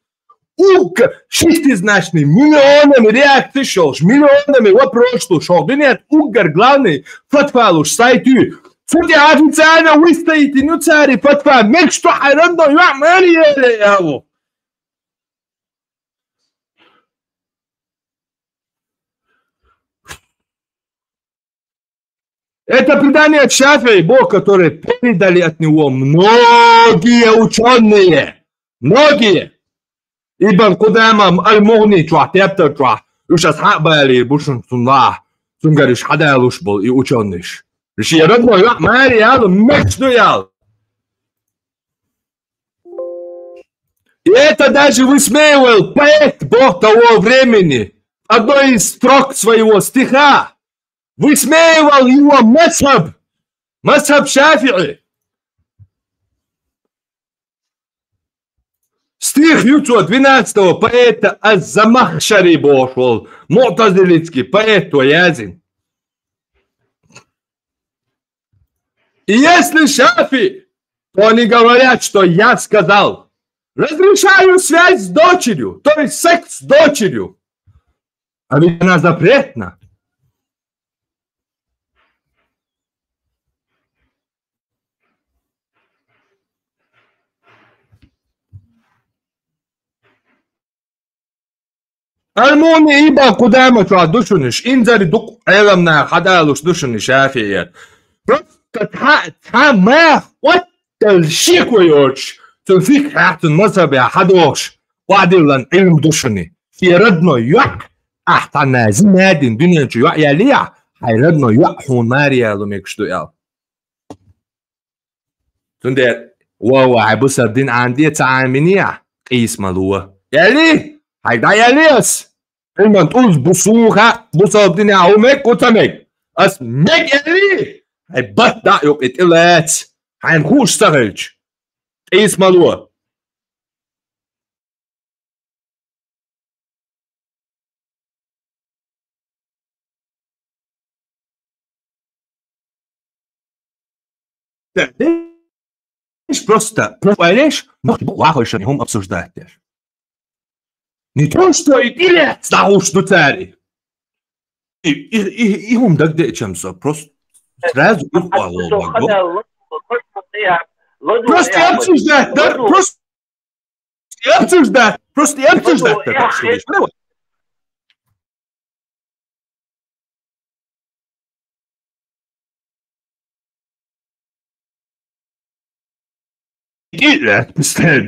Уг шестизначный, миллионами реакций шелш, миллионами вопросов шел. Да нет, угар главный фатфалуш сайту. Судя официально вы стоите, ну цари фатфа, мег что хайран да я мэри его. Это предание от Шафии, Бог, который передали от него многие ученые. Многие. Ibn Qudama al-Mughni twa tepter twa ushas habali bushun sunlah sungarish hadalush bol I учёныш. Риши родной я Мариал мечту ял. И это даже высмеивал поэт Бог того времени. Одной из строк своего стиха высмеивал его мазхаб Шафии. Стих 912 поэта Аз-Замахшари пошел, му'тазилитский поэт Туязин. И если Шафи, то они говорят, что я сказал, разрешаю связь с дочерью, то есть секс с дочерью. А ведь она запретна. المهم يبقى قدامك شو دوشنش انزل دق علمنا حدالوش دوشنش عافية بس تتحا ما والتلشيك ويوش تنفيك حياة المذهب يا حدوش وعدل لن علم دوشني في ردنا يح احتنا زمادين دنيا جو يح يليع هاي ردنا يح هون ماريا لميكش دو يال تندر واو عبوس الدين عندي تعامنيع قيس ملوه يلي هيدا يليس المن تقول بصوها بصوها الدنيا عومك وتمك اس مك يلي هاي بطا يوك اتقلات هنخوش سغلج قيس ملوه Лишь просто лишь, но лахойши не обсуждаете. Не то, что и или что цари. И дагде чемсо, просто сразу просто обсуждать, да, просто обсуждать. إلا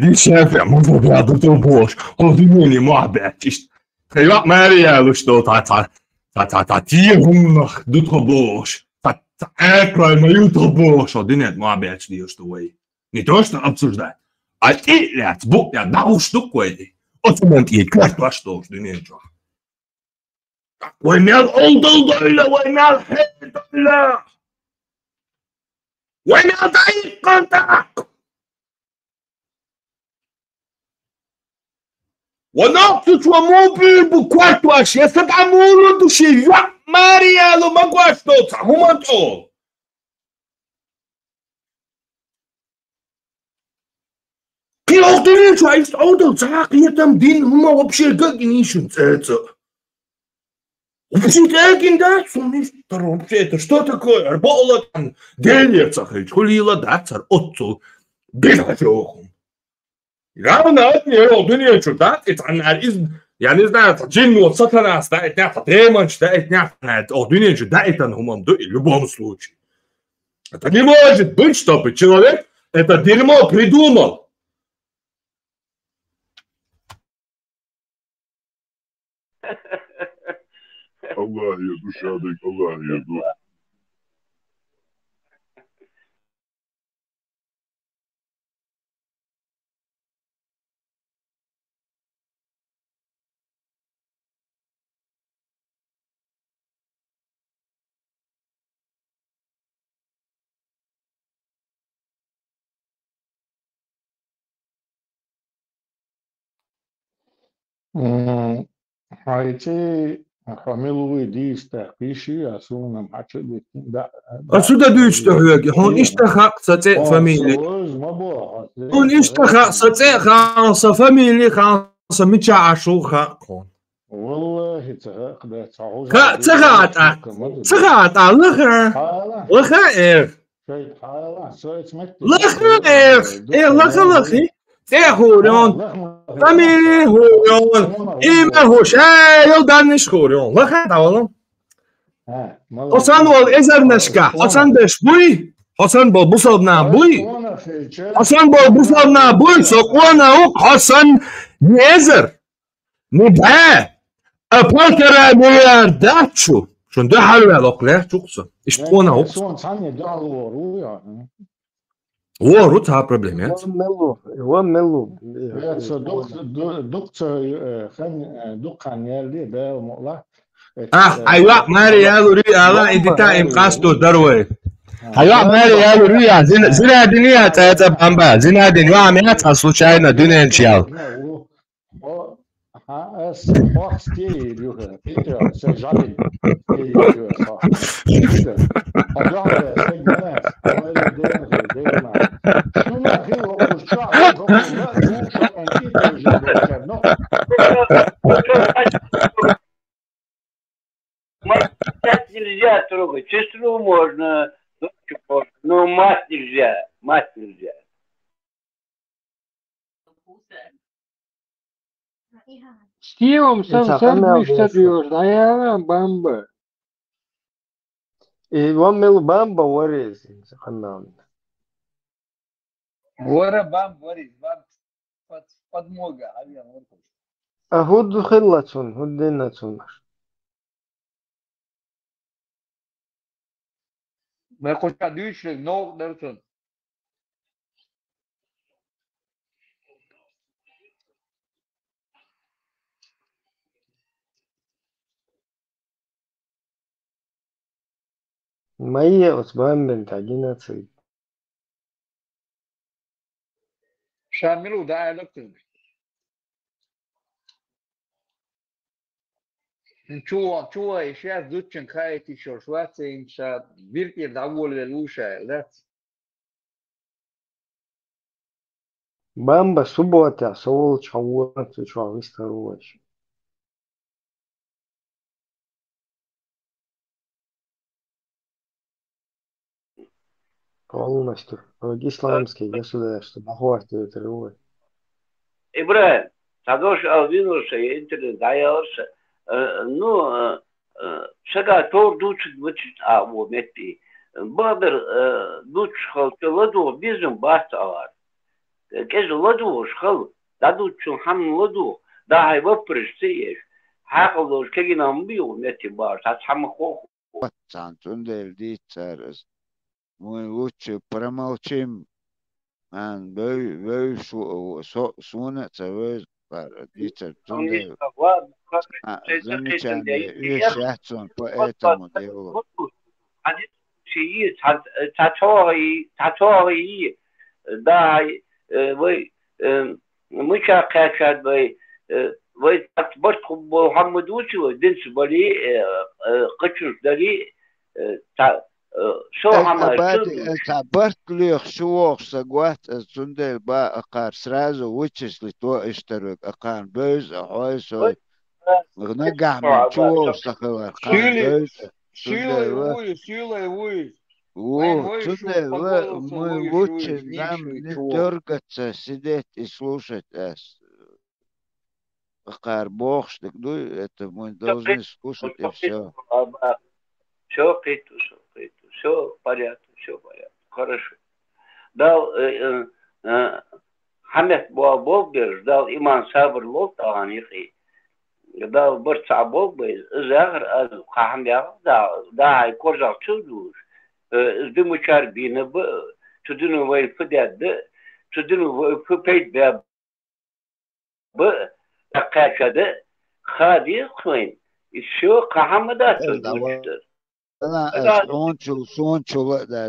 دي شافع مو بعد تبوش قدموني ما بعتش خيوق ماريا لوش دو تا تيهم نخ دو تبوش تا أكرا ما يتبوش ودنيا ما بعتش ديوش دوي نتوش تأبسوش ده إلا تبوك يا داوش دو كوي أتمنى يكلت واش دوش دنيا جو وين الأولد دولا وين الحد دولا وين الضيق قنطاق ونقطة وموبيل بكوارتو أشياء ستعملون دوشي يوع ماريا لو مقواشتو تحومتو كي أغدرين شو عيست أودو تعاقية تمدين هما وبشي قاقينيشن تأتو وبشي تاقين دا سونيش ترى وبشي تشتو تكوي أربعولة عن ديلير تخيج كل يلا داتر أطو بيلا جوهم Ravna etnije odinje čudat, يعني إذا جن وصلنا استعيت نعطى دائما استعيت نعطى odinje čudaitan humam do в любом случае. Это не может быть, чтобы человек это дерьмо придумал. Allah ya dışarıdaki Allah ya dur. Haiti Хамиловый дийста пиши, а сумма мачо да. Отсюда дичто högi, hon ishtaha sate familj. Hon ishtaha sate khansa familj khansa michashu khon. والله تهقد تعوز تغات لخر لخر شيء حالا سويت مت لخر لخر هوريون familj horion ima hoşayl danish horion lخر tavalam Hasan ol ezerneshka Hasan desh buy Hasan bol busobna buy Hasan bol busobna buy sokwana ok Hasan nezer neba apalkara milyardachchu shunda halvel okler çuksa ishpona ok О, та проблема. هو ملو. دكتور دكان يلي ده مقلع. أيوة ماريا لوريا لا إديتا إمقاستو دروي. أيوة ماريا لوريا زنا دنيا تاتا بامبا زنا دنيا ميات случайно دنيا чел. اس باكس تي اليوه بيتر سجل اليوه صح هذا سجلات ولا ديما شو ما في وشاع Мать нельзя трогать, сестру можно, но мать нельзя, мать нельзя. Стивом сам Сахамел мишта diyoruz. Ayağına bamba. One mil bamba ورز سخمل. ورا بام وريز بام подмога авиан ورقة. هود خلتون هود دينتون. ما يخش عدوش نوع درسون. مية أسبوعين بنت عجينة تصيد. شاملو ده علاقته. شو اشياء زوجين خايتي شو شوات ان شاء بيركي دعول للوشة لا بامبا سبوة سوول شوات شواريست روش. Полностью. Исламские государства. Похвастаю это рукой. Ибрahim, садош алвинуша интернет даялся. Ну, шага тор дучит вычит вот мети. Бабер дуч халты ладу bizim басталар. Кез ладу шхал дадучун хам ладу да хайва престиж. Хакалош кегинам био мети бар. Сам хох. Цантундел дицерс. Мы лучше промолчим. Man, wij zonen дицер тундел. Замечание. Вещаться, поэтому делаю. تطوعي داعي مش كاشد وي تبرت محمد وشو دنس بالي قشر دلي شو عمل تعبرت لي شو سقوات الزندل با أقار سرازو ويتشز لتو اشترك أقار بيز أحويسو نقع من شو سخو أقار بيز سيلة وي мы лучше нам не дергаться, сидеть и слушать Бог, что это мы должны слушать и все. Все порядок, хорошо. Дал Хамед Буабогер, дал Иман Сабр Лот Анихи, дал Барца Богбез, Загр Az Хамя, да, и Корзал Чудуш. Zdimukar bine bu tudunu ve fıdadı tudunu ve fıpeyt be bu akaşadı hadi koyun şu kahamda tuduştur. Ana sonçul da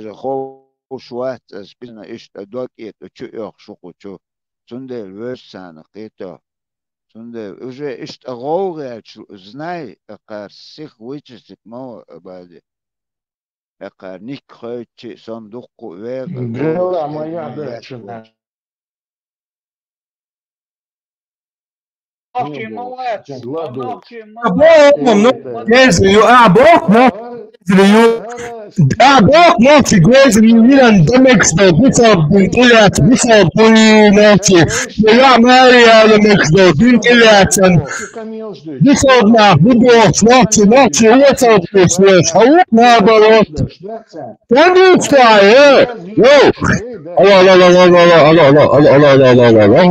hoşwat spina işte dokit yok şu kuçu sunde versan qito sunde уже işte горе знай акар сих вычистить мало бади Ник хоче сондук вер. Брела моя дочка. Бог ночи грязью Милан Демексдо, Бисов Бинкилят, Бисов Пулиночи, я Мария Демексдо, Бинкилятен, Бисов на Бубов, ночи, Уцов Пуслеш, а вот наоборот. Там устая, Алло,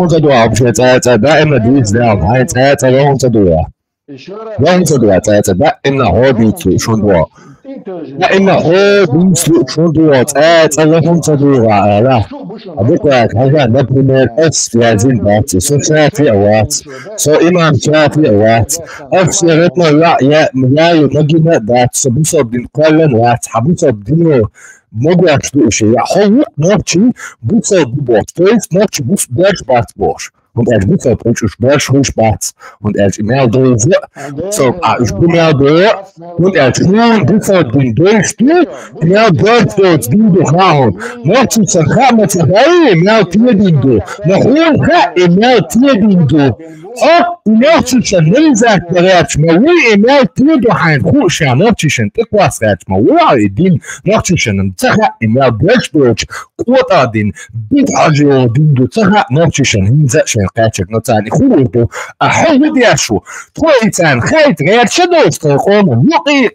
он задуа, это да, именно движ дам, это он задуа. Он задуа, это да, именно хобби, шундуа. إن هو بيسلق شندوات الله تدورا لا أبوك هذا نبرم الأس في هذه البات سو شافي أوات سو إمام شافي أوات أفسرتنا لا يا ينجينا ذات سبوسة بنقلن وات حبوسة بنو mogę tu się ja chowu noci bucę bot to jest noci bus berg bat bosch und bucę poczujesz berg hoch bat und immer do so ich bin ja do und nur bucę bin durch ja dort wird du doch hauen noci se hamać hej miał tjedindu no chłopka i miał tjedindu o noci se nie zakrać mały i miał tjedu hań chusza noci się tak wasrać mały i din noci się تخا إمام بلش قوت آدين بيت عجو دين دو تخا نوتشن هنزا شن قاتشك نتاني خوبو أحل دياشو تويتان خيط غير شدوست قوم نقي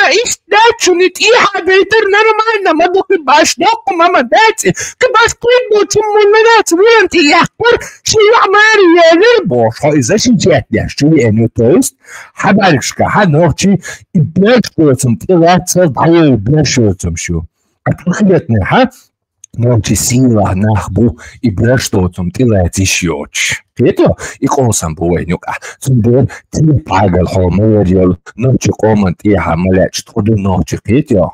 إيش داتشو نتيحة بيتر نرمانا ما دوكي باش دوكو ماما داتي كباش تيبو تمونات وانتي يحكر شي عماري يا لربوش هاي إذا شجات داشو يعني توست حبالشكا حنوغتي إبلاش كوتم تلات ضعي إبلاش كوتم شو أتوخيتني ها Momci sila nahbu I breštovcom tilēci šjoč. Pieto, I kolsam buveņuka. Cundir tri pagal ho mērjol noči komant iha malēč todu noči. Pieto.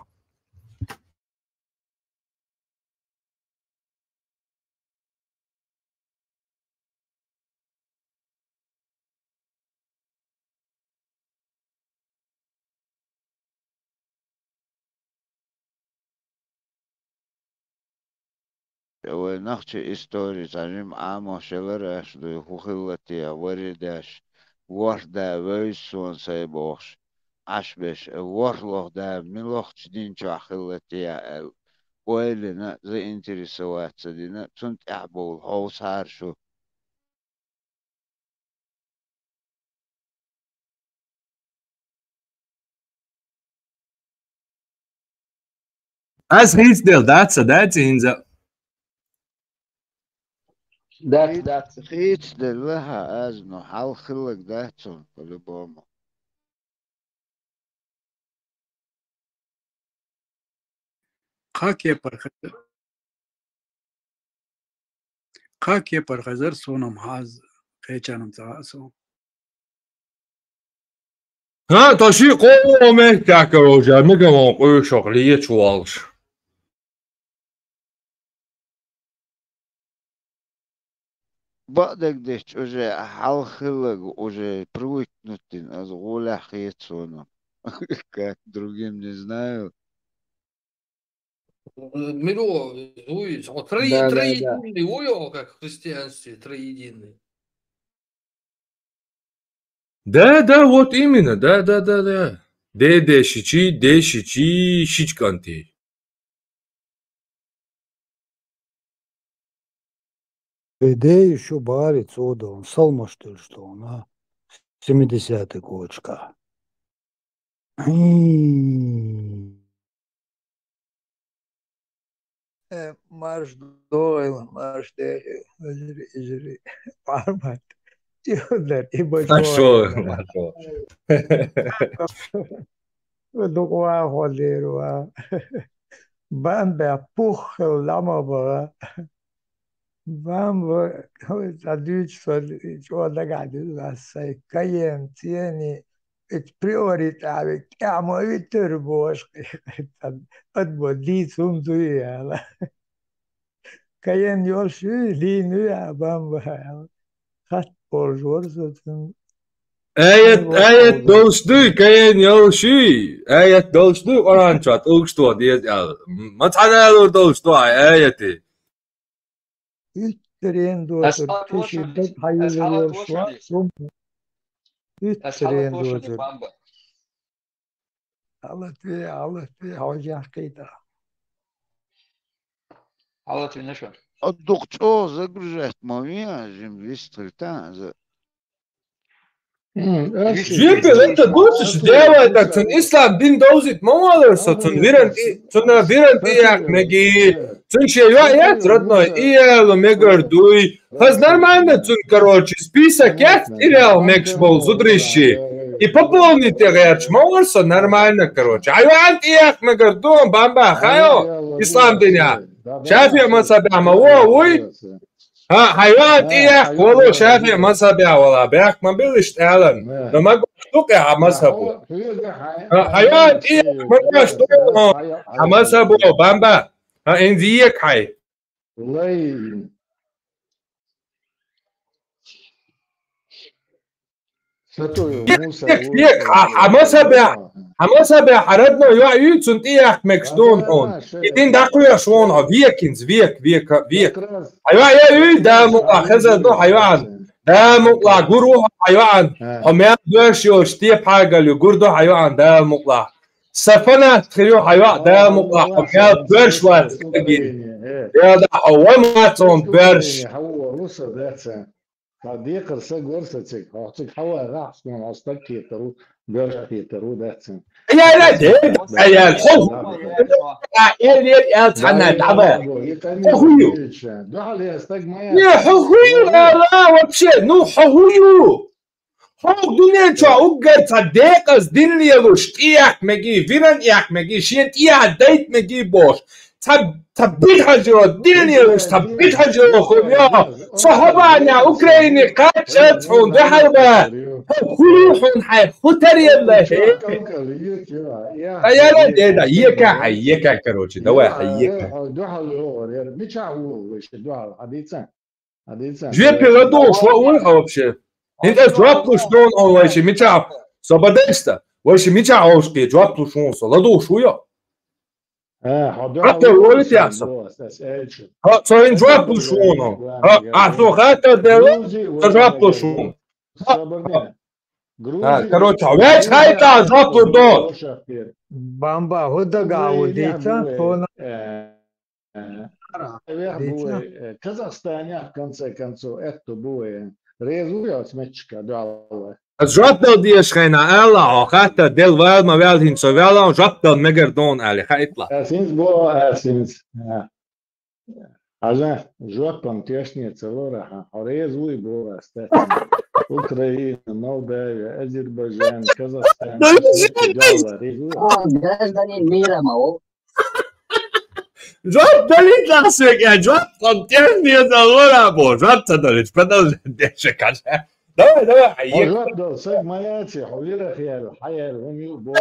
ونخشى إستوري تعلم عام شلرش دو خلتي وردش وردا ويسون سيبوش عشبش ورلوه دا ملوخ تدين شو خلتي ويلنا زي انترسوات سدينا تنت أعبول هوس هارشو As he's still that's in the That's خيت دلها أزنو حال خلق داتون بالبوما خاكي برخزر سونم هاز خيچانم تاسو ها تاشي قومه تاكروجا ميغمون قوي شغلية شوالش بعدك ديش уже حال خلق уже привыкнутый از غولا خيت سونم как другим не знаю Миро, троединый, ой, как в христианстве, троединый. Да, вот именно, да. Дешичи, шичканти. Идея еще барит он салма что он, а 70-й кочка. Марш дойл, марш де, жри, пармат. Тюдер, и большой. Хорошо. Дуква ходируа. Бамбе пух ламаба. Бамбе, задуч, что догадываюсь, сай каем тени. Het prioriteit, ja, maar wie turbo's, het wordt niet om te halen. Kan je een josje, die nu hebben, gaat voor zorgen. Ayet dostu, kayen yoshi. Ayet dostu, oran chat, oogsto, die wat had er dostu, ayeti. Iedereen doet het, tussen dat hij Iedereen doet het. Alle twee, hou je akita. Alle twee, niet zo. الدكتور زجرت ماميا جيم فيسترتان Жипе, это гусиш делает, так цун ислам дин доузит молодерса, цун вирен тияк меги, цун шеюает родной, иелу мегардуй. Хаз нормально цун, короче, список есть, иреал мекшбол зудрищи. И пополните, говорят, молодерса нормально, короче. Аюан тияк мегардуй, бамба, хайо, ислам диня. Шафия масабяма, ой. حيوان إيه والله شافي مذهبي ولا بيحك ما بيلش تعلم لما قلت يا مذهبه حيوان إيه ما قلت مذهبه بامبا إنزيك حي مذهبي حردنا يعيد سنتيح مكشدون هون يدين دقوا شلونها فيكنز فيك أيوة يا ده مؤاخذة ده حيوان ده مطلع جروح حيوان هم يدوش يشتي حاجة لجور ده حيوان ده مطلع سفنة تخيلوا حيوان ده مطلع هم يدوش وات يا ده هو ما تون برش صديق ورثتك هعطيك حوا راح من أصلك كيترو بيرجع كيترو داتسن يا لا ده يا الحب يا تحنا تعبان حويو دحل يستجمع يا حويو لا вообще ну حويو حق دنيا اوجد صديق دنيا وشتيح مجي فيران يح مجي شيت يا ديت مجي بوش تبيت هجرو دنيا وش تبيت هجرو خويا صحابنا اوكراني قاتشت فون دحربا كلهم حي خطري الله يا لا ده يكا كروتشي دوا يكا دحل هو مش هو وش دحل حديثا جي بيلادو شو вообще انت جربت شلون اول شيء متى صبدشت وش متى عوشقي جربت شلون صلادو شويه حتى الولد يحصل صار جربت شلون اعطوا خاطر جربت شلون короче ويش هايتا جربت دون بامبا هدا قاوديتا فونا Казахстане в конце концов это будет результат мечка дала. جربت دي شخينا الله حتى دل وال ما وال هين سوال جربت مجردون على خايطلا اسينس عشان جربت تيشني تصورها ريزوي بو است اوكرانيا مولداويا اذربيجان كازاخستان гражданин мира мало. جربت دليل لحسك يا جربت تيشني تصورها بو جربت دليل بدل دشك دوا حيك جربت سماياتي حويره خيال الحياه هم بو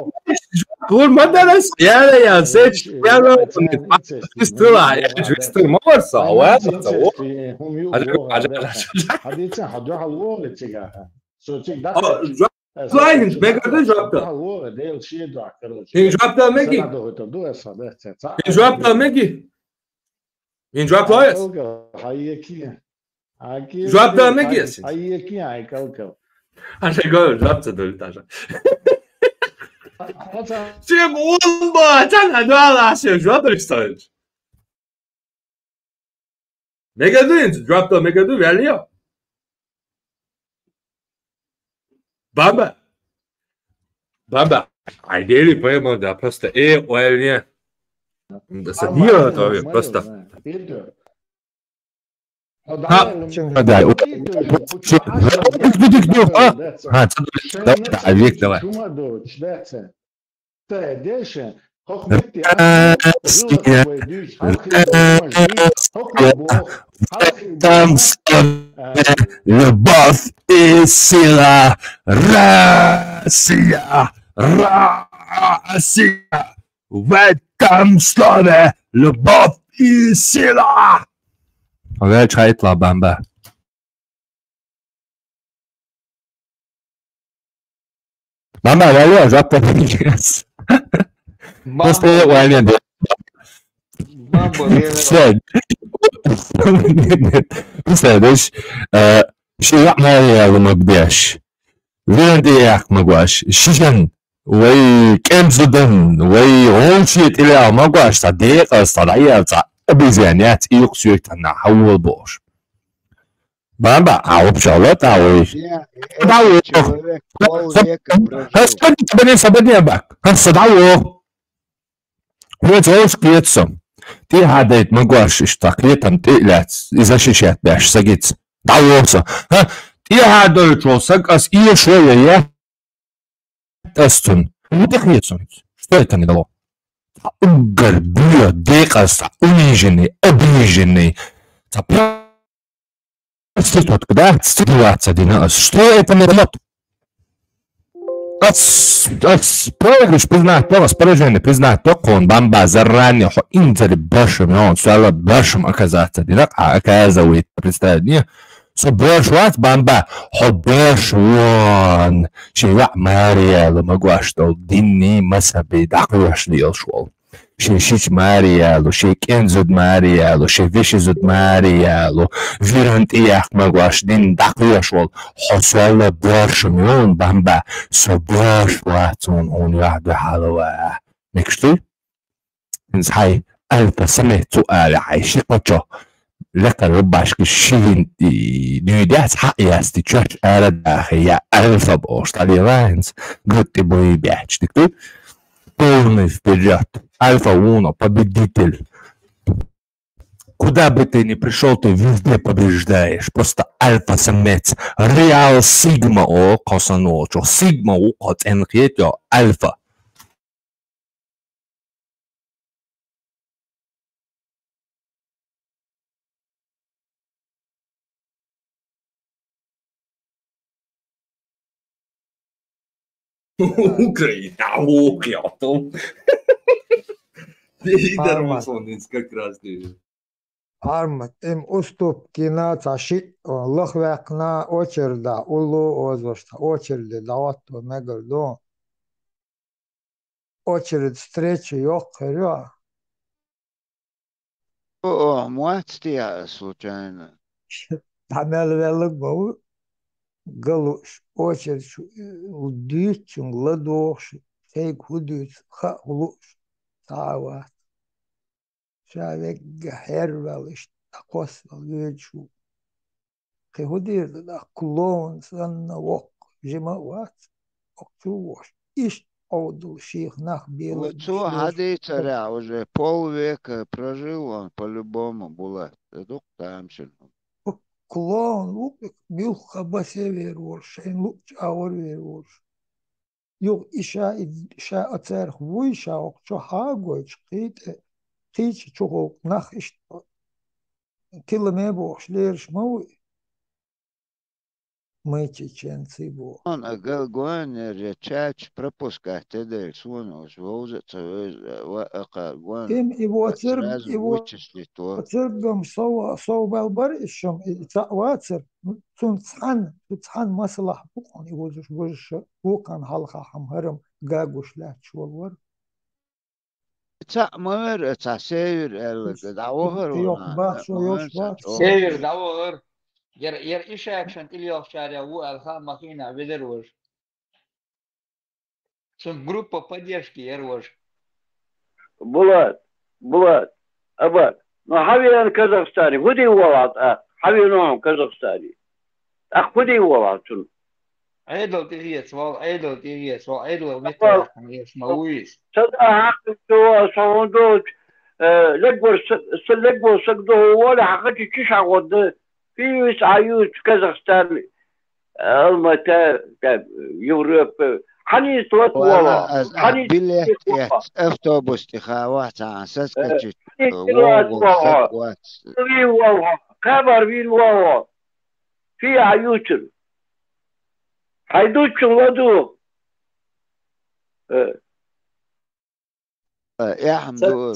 كل ما درس يا سيتش يا استطلاع يا جستر ما ورصة واسطة حديثا حدوها الوغة تجاها صوتك لاين ميجا جربتها جربتها ميجي جربتها ميجي جربت لايس جربتها ميجي عشان قول جربتها دولت عشان شيء والله تنها دولة عشان جربتها اشتغل ميجا دوينت جربتها ميجا دوي عليها Baba, ideally prima da просто уэльне. Да садила то просто. Да. Век давай. Там любовь и сила, Россия, Россия. В этом слове любовь и сила. Овеч хайтла бамба. Бамба, валю, жопа сейчас. Просто валю. Представляешь, شيء ما ما بديش وينديك ما قواش شجن وي كم زدن وي غوشيت إلى ما قواش صديق الصلاحية بزيانات يقصيك تنا حول بوش بابا عوب شغلات عوي دعوه هس كنت بني سبني باك هس دعوه هو جوش كيتسم تي هاديت ما قواش اشتاقيتم تقلت إذا شيشات باش سجيت دعوه ها تي هادول جوسك أس إيه شوية يا أستون متخيلتم что это не дало угорбия декаса униженный обиженный Институт, когда ситуация динас, что это не дало? Проигрыш признать то, поражение признать то, он бомба заранее, что Интер большим, он стал большим оказаться, динак, а оказывает представление, что большой бомба, что большой, что Мария, могла что динни масаби, дакуяш лил шел. شيش ماريالو شي كنزود ماريالو شي فيشزود ماريالو فيرانت إياك مغواش دين داقياشول حصول برشميون بامبا سو برش واتون اون يعدو حالوه مكشتو انز هاي ألتا سميت سؤال هاي شيقوشو لك رباشك الشين ديدات حقي استيتشارج أرد يا ألفا بوش تالي راينز قلت بوي بيحج تكتب полный вперед. Альфа-1, победитель. Куда бы ты ни пришел, ты везде побеждаешь. Просто альфа-самец. Реал сигма о косаночо. Сигма о коценхетё альфа. Украина, укрепил. Армат, как раз. Армат, им уступки на цаши, лохвек на очерда, улу озошта, очереди давату мегалдо. Очередь встречи ёхарё. Муатстия случайно. Тамел велик бау, галуш, очередь, дючун, ладош, сейк худюц, ха улуш, тава. Человек гервелиш, такос величу. Худир да клоун санна вок, жимават, окчувош. Иш оудул ших нах белый. Лицо ходи царя уже полвека прожил он по-любому было. Дух там Клоун лупик бил хабасе вервор, шейн луч аур вервор. Юг иша ацерх вуйша окчо хагоич قيتي شغل نخشت كل ما بوش ليرش موي ميتي چن سيبو Он أقل ريتشاتش пропускать تدري سونا وزوزة تسوي وأقل إم إبو سراز ترقم صو بالبرشم واتر تون مصلح بقون يوزش بوش بوكان حلقة حمهرم قاقوش لا تشول تعمر تعسير الدعوهر سير دعوهر ير إيشاك شنت إليوخ شارع والخام مخينا بدروج سن группа поддержки يروج بولاد أبد ما حبي أنا كازاخستاني خدي ولاد حبي نوع كازاخستاني خدي ولاد شنو عيدل تيجيس عيدل تيجيس عيدل مثل مويس صدق حق تو صندوق لقوا سقده ولا حقتي تشع ود في عيوت كازاخستان المتا يوروب حني توت والله حني بليت أفتوبوس تخاوات عن سسكتش والله خبر بين والله في عيوت حيدوش ولدو يا حمدو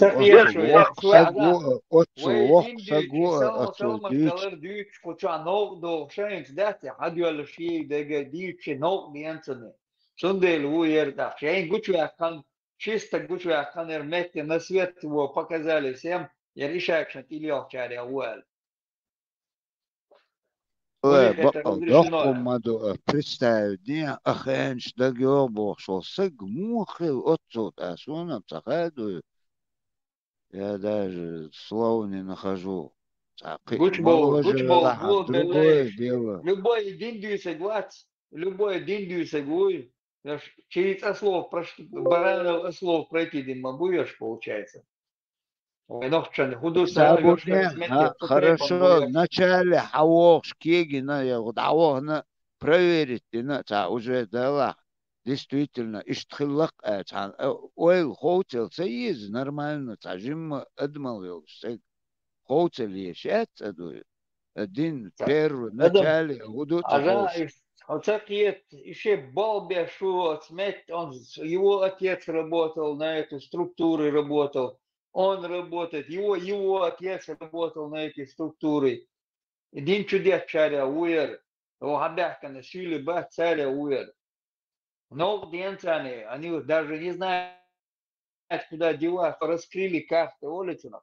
чисто гучвяхан эрметти на свет его показали всем, я решаю, что ты лёг чаря уэль. Доққумаду представдия ахенш дагёбо шосыг мухил отцот асуна цахаду. Я даже слов не нахожу. Гучбол, другое дело. Любой день согласен, любой день согласен. Через слов баранов слов пройти не могу, получается. Хорошо, вначале хавош кегина, я вот авохна проверить, уже дала. Действительно, иштхиллак, ойл хотел, есть нормально, жим отмолвил, хотел ешать, один первый, вначале, гудут. Оцакиет еще Балбе Шуо Смет, его отец работал на эту структуру, работал. Он работает, его отец работал на эти структуры. Один чудес чаря уер, его хабяхка на силе бах царя уер. Но денцаны, они даже не знают, куда девать, раскрыли карты улицу.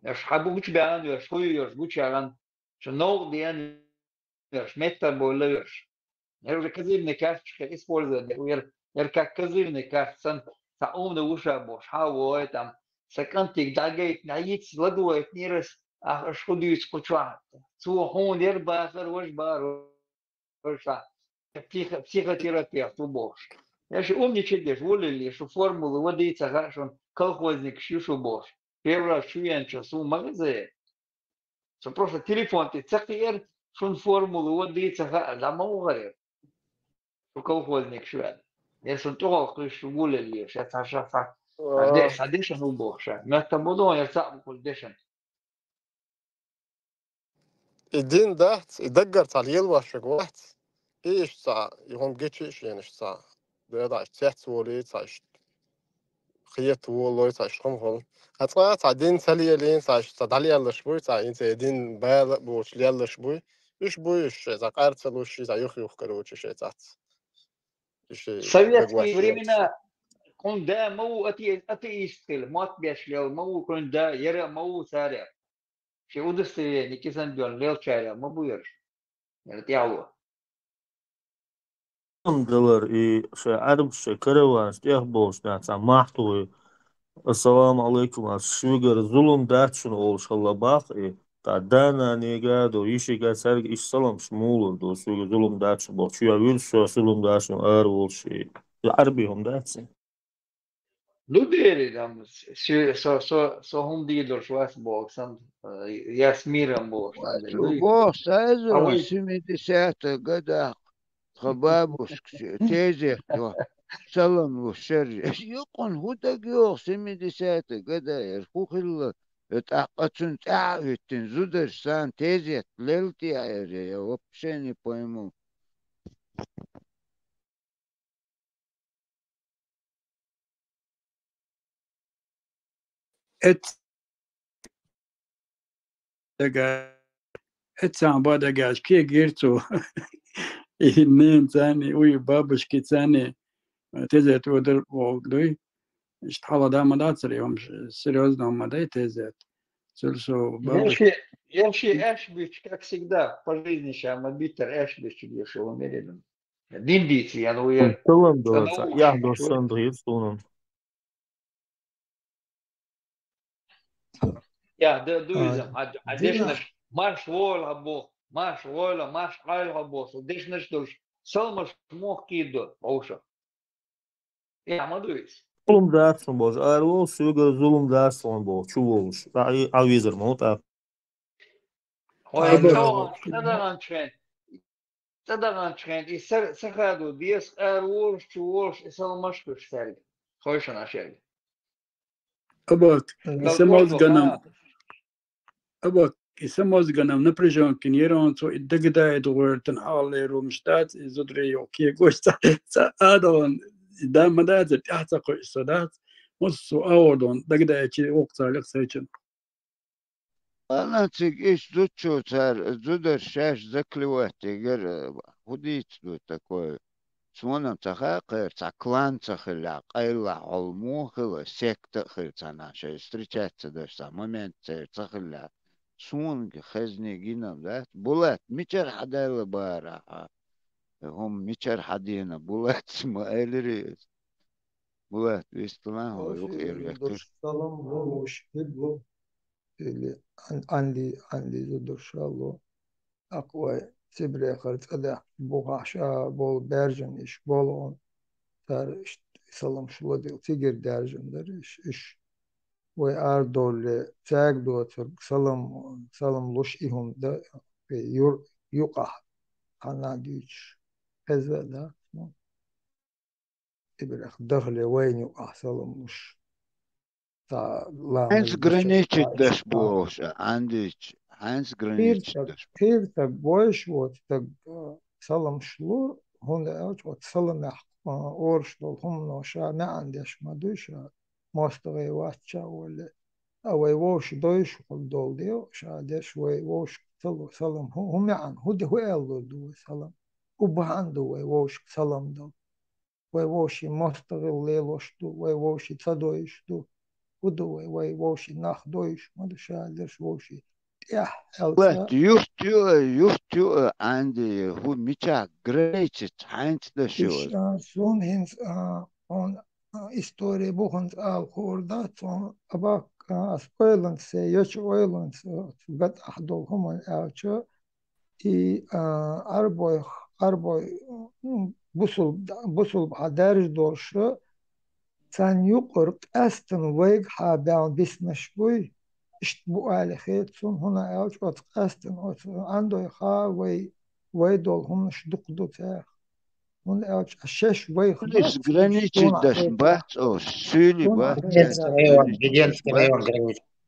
Шхабу гучбян, шхуешь, гучаран, что ног ден, метр болешь. Я уже козырный карточка использовал, я как козырный карточка, умный уша бош, хавой там. Сакантик дагает, наить, ладует, не раз, أخش خديش كشوات سو هون يربى آخر وش بارو وش психотерапия тубош. Я же умничать, волили, что формулы водиться, хорошо, колхозник, шишу бош. Первый раз чуян часу магазин. Что просто телефон ты цахер, что формулы водиться, да могу говорить. Что колхозник шуян. Я что только что волили, сейчас аша адешен убоша. Место буду я сам кульдешен. الدين ده يدقرت على يلوش واحد إيش سا يهم جيتش يعني سا ده ده تحت ولي تاش خيط ولي تاش خم خل هتلا تعدين ثلي لين تاش تدلي على شبوي تا أنت دين بال بوش لي على شبوي إيش بويش إذا قارت لوش إذا يخ كروش شيء تات إيش советские времена كون دا مو أتي يستل ما تبيش ليه مو كون دا يرى مو سارع شيء удостоверение كيسان بيون ليه شارع ما بيرش يعني تعالوا Alır şey arab şey karavan şey boş nasa mahtu assalamu alaykum şugar zulüm dert şunu olşalla bak ta dana nega do işe gelser iş salam şmulur do şugar zulüm dert şu boş ya vil şu zulüm dert şu ağır ol şey arbihum dersin Ну, дери там, со хум дидор швас бог, сам я с миром бог, сам Бог сазу 70 года خبابوس تيزي سلام وشر يقون هو تجيو 70 كده يرفو خل اتعقدون تعوتين زودر سان تيزي ليلتي يا وبشني بويمو ات دقا ات سان بادا قاش كي جيرتو إنين ثاني وي بابشكي ثاني تزت ودر وقدوي اشتحلا دام داتر يوم серьезно мадай тезет сельсо бабушки я Эшбич, как всегда, по жизни сейчас мобитер Эшбич, где шел умеренным. Диндиci, я уверен. Tamam doğrusa ya dostum değil sonun Ya duizem, adешнеш марш воля бог, марш воля, марш айла бог, adешнеш душ, salmaş moh kido, olşa. Ya maduis. zulüm dersin boş ağır ol şugar zulüm dersin boş çuv olmuş avizir mota Oy, تدغن trend, и сахаду диес арвош чувош и салмашкуш серг. Хойшан ашерг. абак يسموز غنم نبرجون كنيرون تو الدقدا يدور تنحال رومشتات زدريو كي غوشتا ادون دام دات تحت قصدات وسو اودون دقدا كي وقت لك سيچن أنا إيش زوجو صار زودر شاش زكلوات يجر هديت دو تكوي سوانا تخاقر تكلان تخلا قيلا علمو خلا سيكت خل تنا شيء встречать داشت момент تخلا سون خزني جينا ده بولات ميشر حدا بارا هم ميشر حدينا بولات ما إلريس بولات بيستلان هو يغير يكتر سلام وش هبلو اللي عندي زود شالو أقوى سبري خرط أدا بوغاشا بول برجن إيش بولون تار سلام شلو دي تيجر درجن در إيش وأردول تاج دوتر سلام لوش إهم دا يقع خنا ديش هذا دا إبرخ دخل وين يقع سلام لوش Hans Granici dash bosh Andich Hans Granici dash كيف تبوش وتب سلام شلور هون أوش وتسلم أورشلو هم نوشا ما عندش ما دوش ماستغي واتشا ولا أو يوش دوش دول ديو شادش ويوش سلام هم عن هدي هو يلو دو سلام وبعنده ويوش سلام دو ويوش ماستغي ليلوش دو ويوش تصدويش دو ودو ويوش ناخ دوش ما دوشادش ووشي But you عندي هو ميشا Granici Hans the show Son hins on история буханс ал хорда son abak كان أويلنس يوش أويلنس قد أحدو هم الأوشة أربوي بصل بحدارج دورشة تان يقرق أستن ويق حابان بسمش بوي اشتبو آلي خيتسون هنا أوش أستن عنده يخا ويدول هم شدقدو تاخ هنا أوش الشش ويخ ليش جرانيتش داش بات أو سيلي بات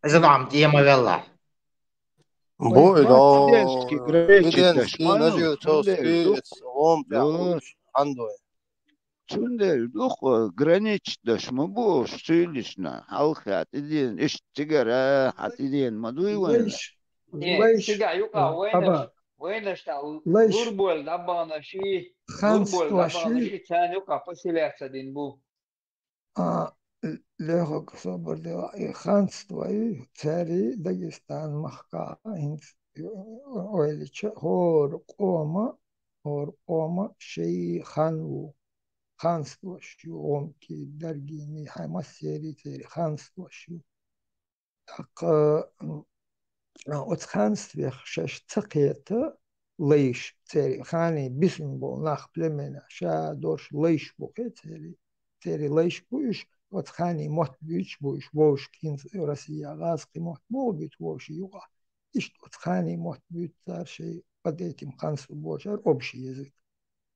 إذا نعم ديما يلا بويلو دينسكي جرانيتش داش جدنسكي نجو توسكي غوم تعوش عنده تندل دوخ جرانيتش داش مبوش سيليشنا حلقات إدين إيش تجرا حتدين ما دوي وين ليش سجع يقع وينش تاع غربول دبانا شي غربول دبانا شي ثاني يقع فسيلة سدين بو لهو صبر دي خانس توي تاري داغستان مخكا هنس ويلش هور قوما شي خانو خانس توش يوم كي درجيني هاي مسيري تاري خانس توش خانس بيخ شش تقيت ليش تاري خاني بسم بو ناخ بلمنا شا دورش ليش بو تاري ليش بوش وتخاني موت بيش بوش ووش كينز روسيا غاز قيموت مو بيت ووش يوقع إيش وتخاني موت بيت صار شيء بديت مخنس بوشر أبشي يزيد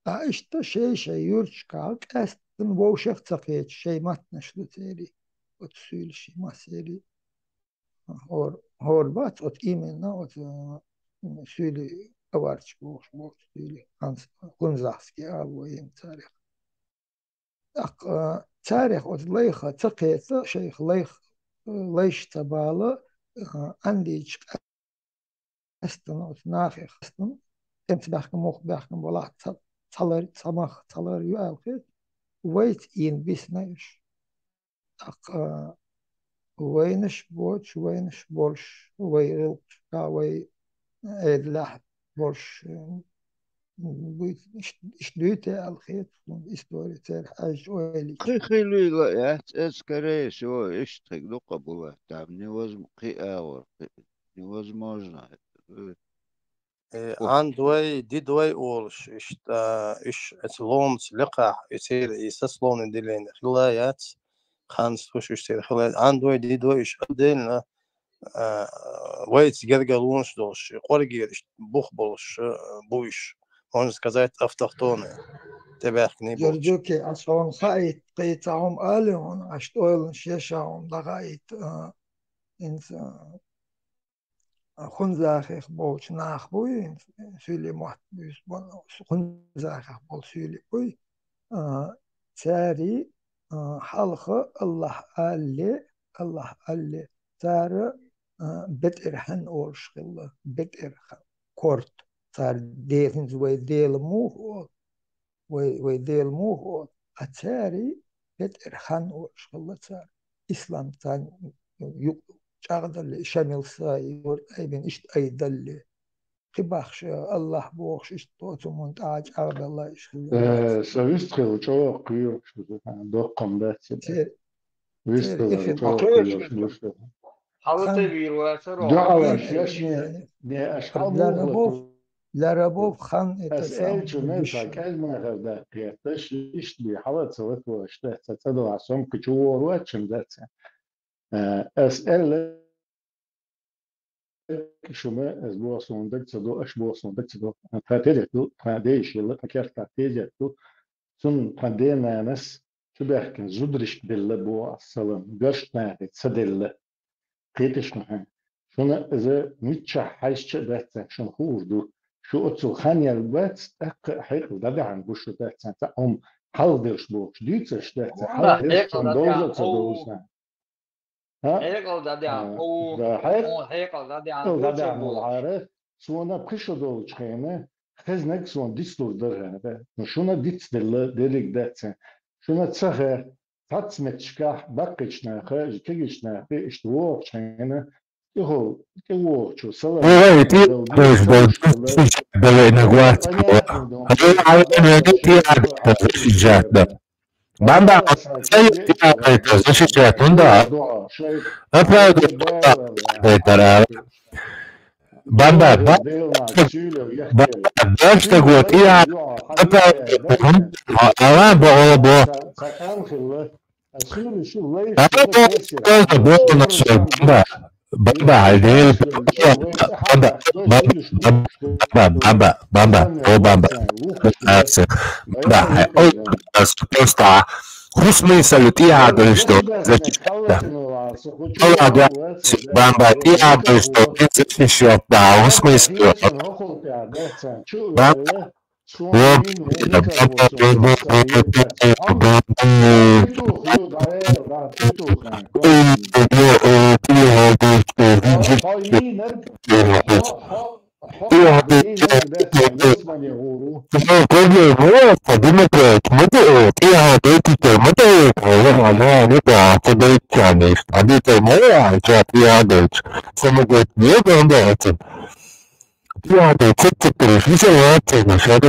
إيش شيء يورش كاك أستن ووش اختقيت شيء ما تنشلو تيري وتسويل شيء ما سيري هور بات إيمنا وتسويلي أوارش بوش سويلي خنزاخسكي ويم تاريخ تاريخ ليخ تقيت شيخ ليش تبالا عندي أستن ناخخ أستن أنت بحكم ولا تمخ يؤخذ ويت إن بيسناش وينش بوش وينش بولش ويرلش وي إدلاح بولش اشتريته الخيط استوري تار حاج ويلي خيلي لا يات اسكري شو اشتك دو قبوة تاب نيوز قياور نيوز موجنا عندوي ديدوي أولش إيش أتلون لقاح يصير يسسلون دلين خلايات خانس وش يصير خلايات عندوي ديدوي إيش أدلنا ويت جرجلونش دوش قرقير بوخ بولش بويش можно сказать автохтоны تبعكني جرجوكي عشان خايت قيتهم آلهون عشتويلن شيشاهم لغايت إنسان خنزاخ بولش ناخ بوي سولي محت بيس خنزاخ بول سولي بوي تاري حلقة الله ألي تاري بترحن أورش خلا بترحن كورت تار ديفنز ويديل موه أتاري بترحن أورش خلا تار إسلام تان شغل شامل ساي ورأيبين إشت أي دل قباخش الله بوخش إشت توتو منتعج عرض الله إشخل سويستخل جو قيو شو دوقم باتي ويستخل جو قيو شو حالته بيرواتر دعوة شاشني دي أشخاص لربوب خان أسأل شو نلتك أزمة غدا قيادش إشت بي حالة سوت واشته تتدو عصام كجوار واتشم ذاتها أسأل شو ما أسبوع صندوق تدو أشبوع صندوق تدو فاتيجتو فاديش يلا فكرت فاتيجتو ثم فدينا ناس شو بيحكي زودرش باللبو السلام قرش ناقد سدل قيتش نحن شو إذا متشح حيش بات شو خوردو شو أتصل خانية البات حيق ده عن بوش بات تاعهم حلدش بوش ديتش ده حلدش صندوق تدوسنا هيقل دادي عن هيقل دادي عن العارف سوانا بخشوا دول شخينة خزنك سوان ديستور در هذا شونا ديتس دلك داتسن شونا تسخر تاتسمت شكاح بقيتشنا خارج كيجشنا في اشتوار شخينة يهو كيوار شو سلام Bamba, sai защищает, ну да. Опять Bamba, дальше год, я опять Bamba, смысл тиаго, что Bamba тиаgo, что защищает, да, смысл.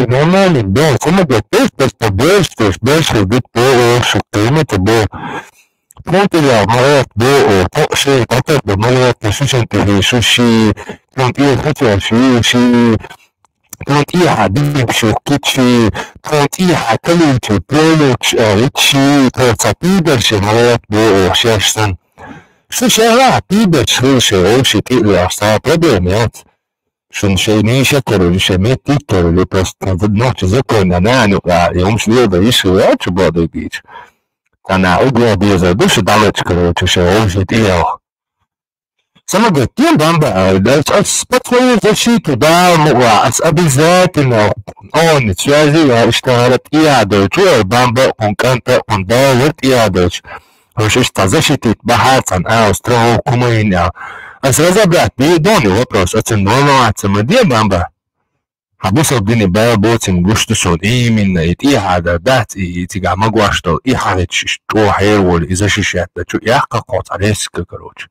Нормально, да, само готов, просто больше быть больше, это было. Pontilia, Marat, Bo, She, Pater, the Marat, the Sushan, the Sushi, don't eat Hatia, she, don't eat a big Shukichi, don't eat a Kalinchi, Brolich, Richi, Torta, she, Marat, Bo, Shastan. Susha, Piber, Slusha, she, Titla, Star, problem, yet. Шуншейни шакору, шеме тиктору, просто в ночь законно, я умшли бы еще лучше буду бить. Она углубила за душу далеко, короче, что уже делал. Сама говорит, Бamba, по твою защиту, да, обязательно, он связи, что я дочь, Бamba, он канта, он дает, я дочь. Что защитить богатство, остров, кумыня. А разобрать, не дони вопрос, это нормально, где Бamba? Habusov dini bēlbocim guštušot именно и هذا دات تيجا مقواشتو и حالتش تو حيرول إذا شيشات تشو يحقا قوت عليسك كروش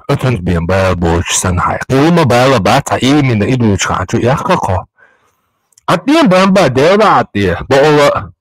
أتنت بين بēlboč سنحي قيمة بēla باتا إيمنا إدوش خانشو يحقا قوت أتين Bamba ديرا عطيه بقوة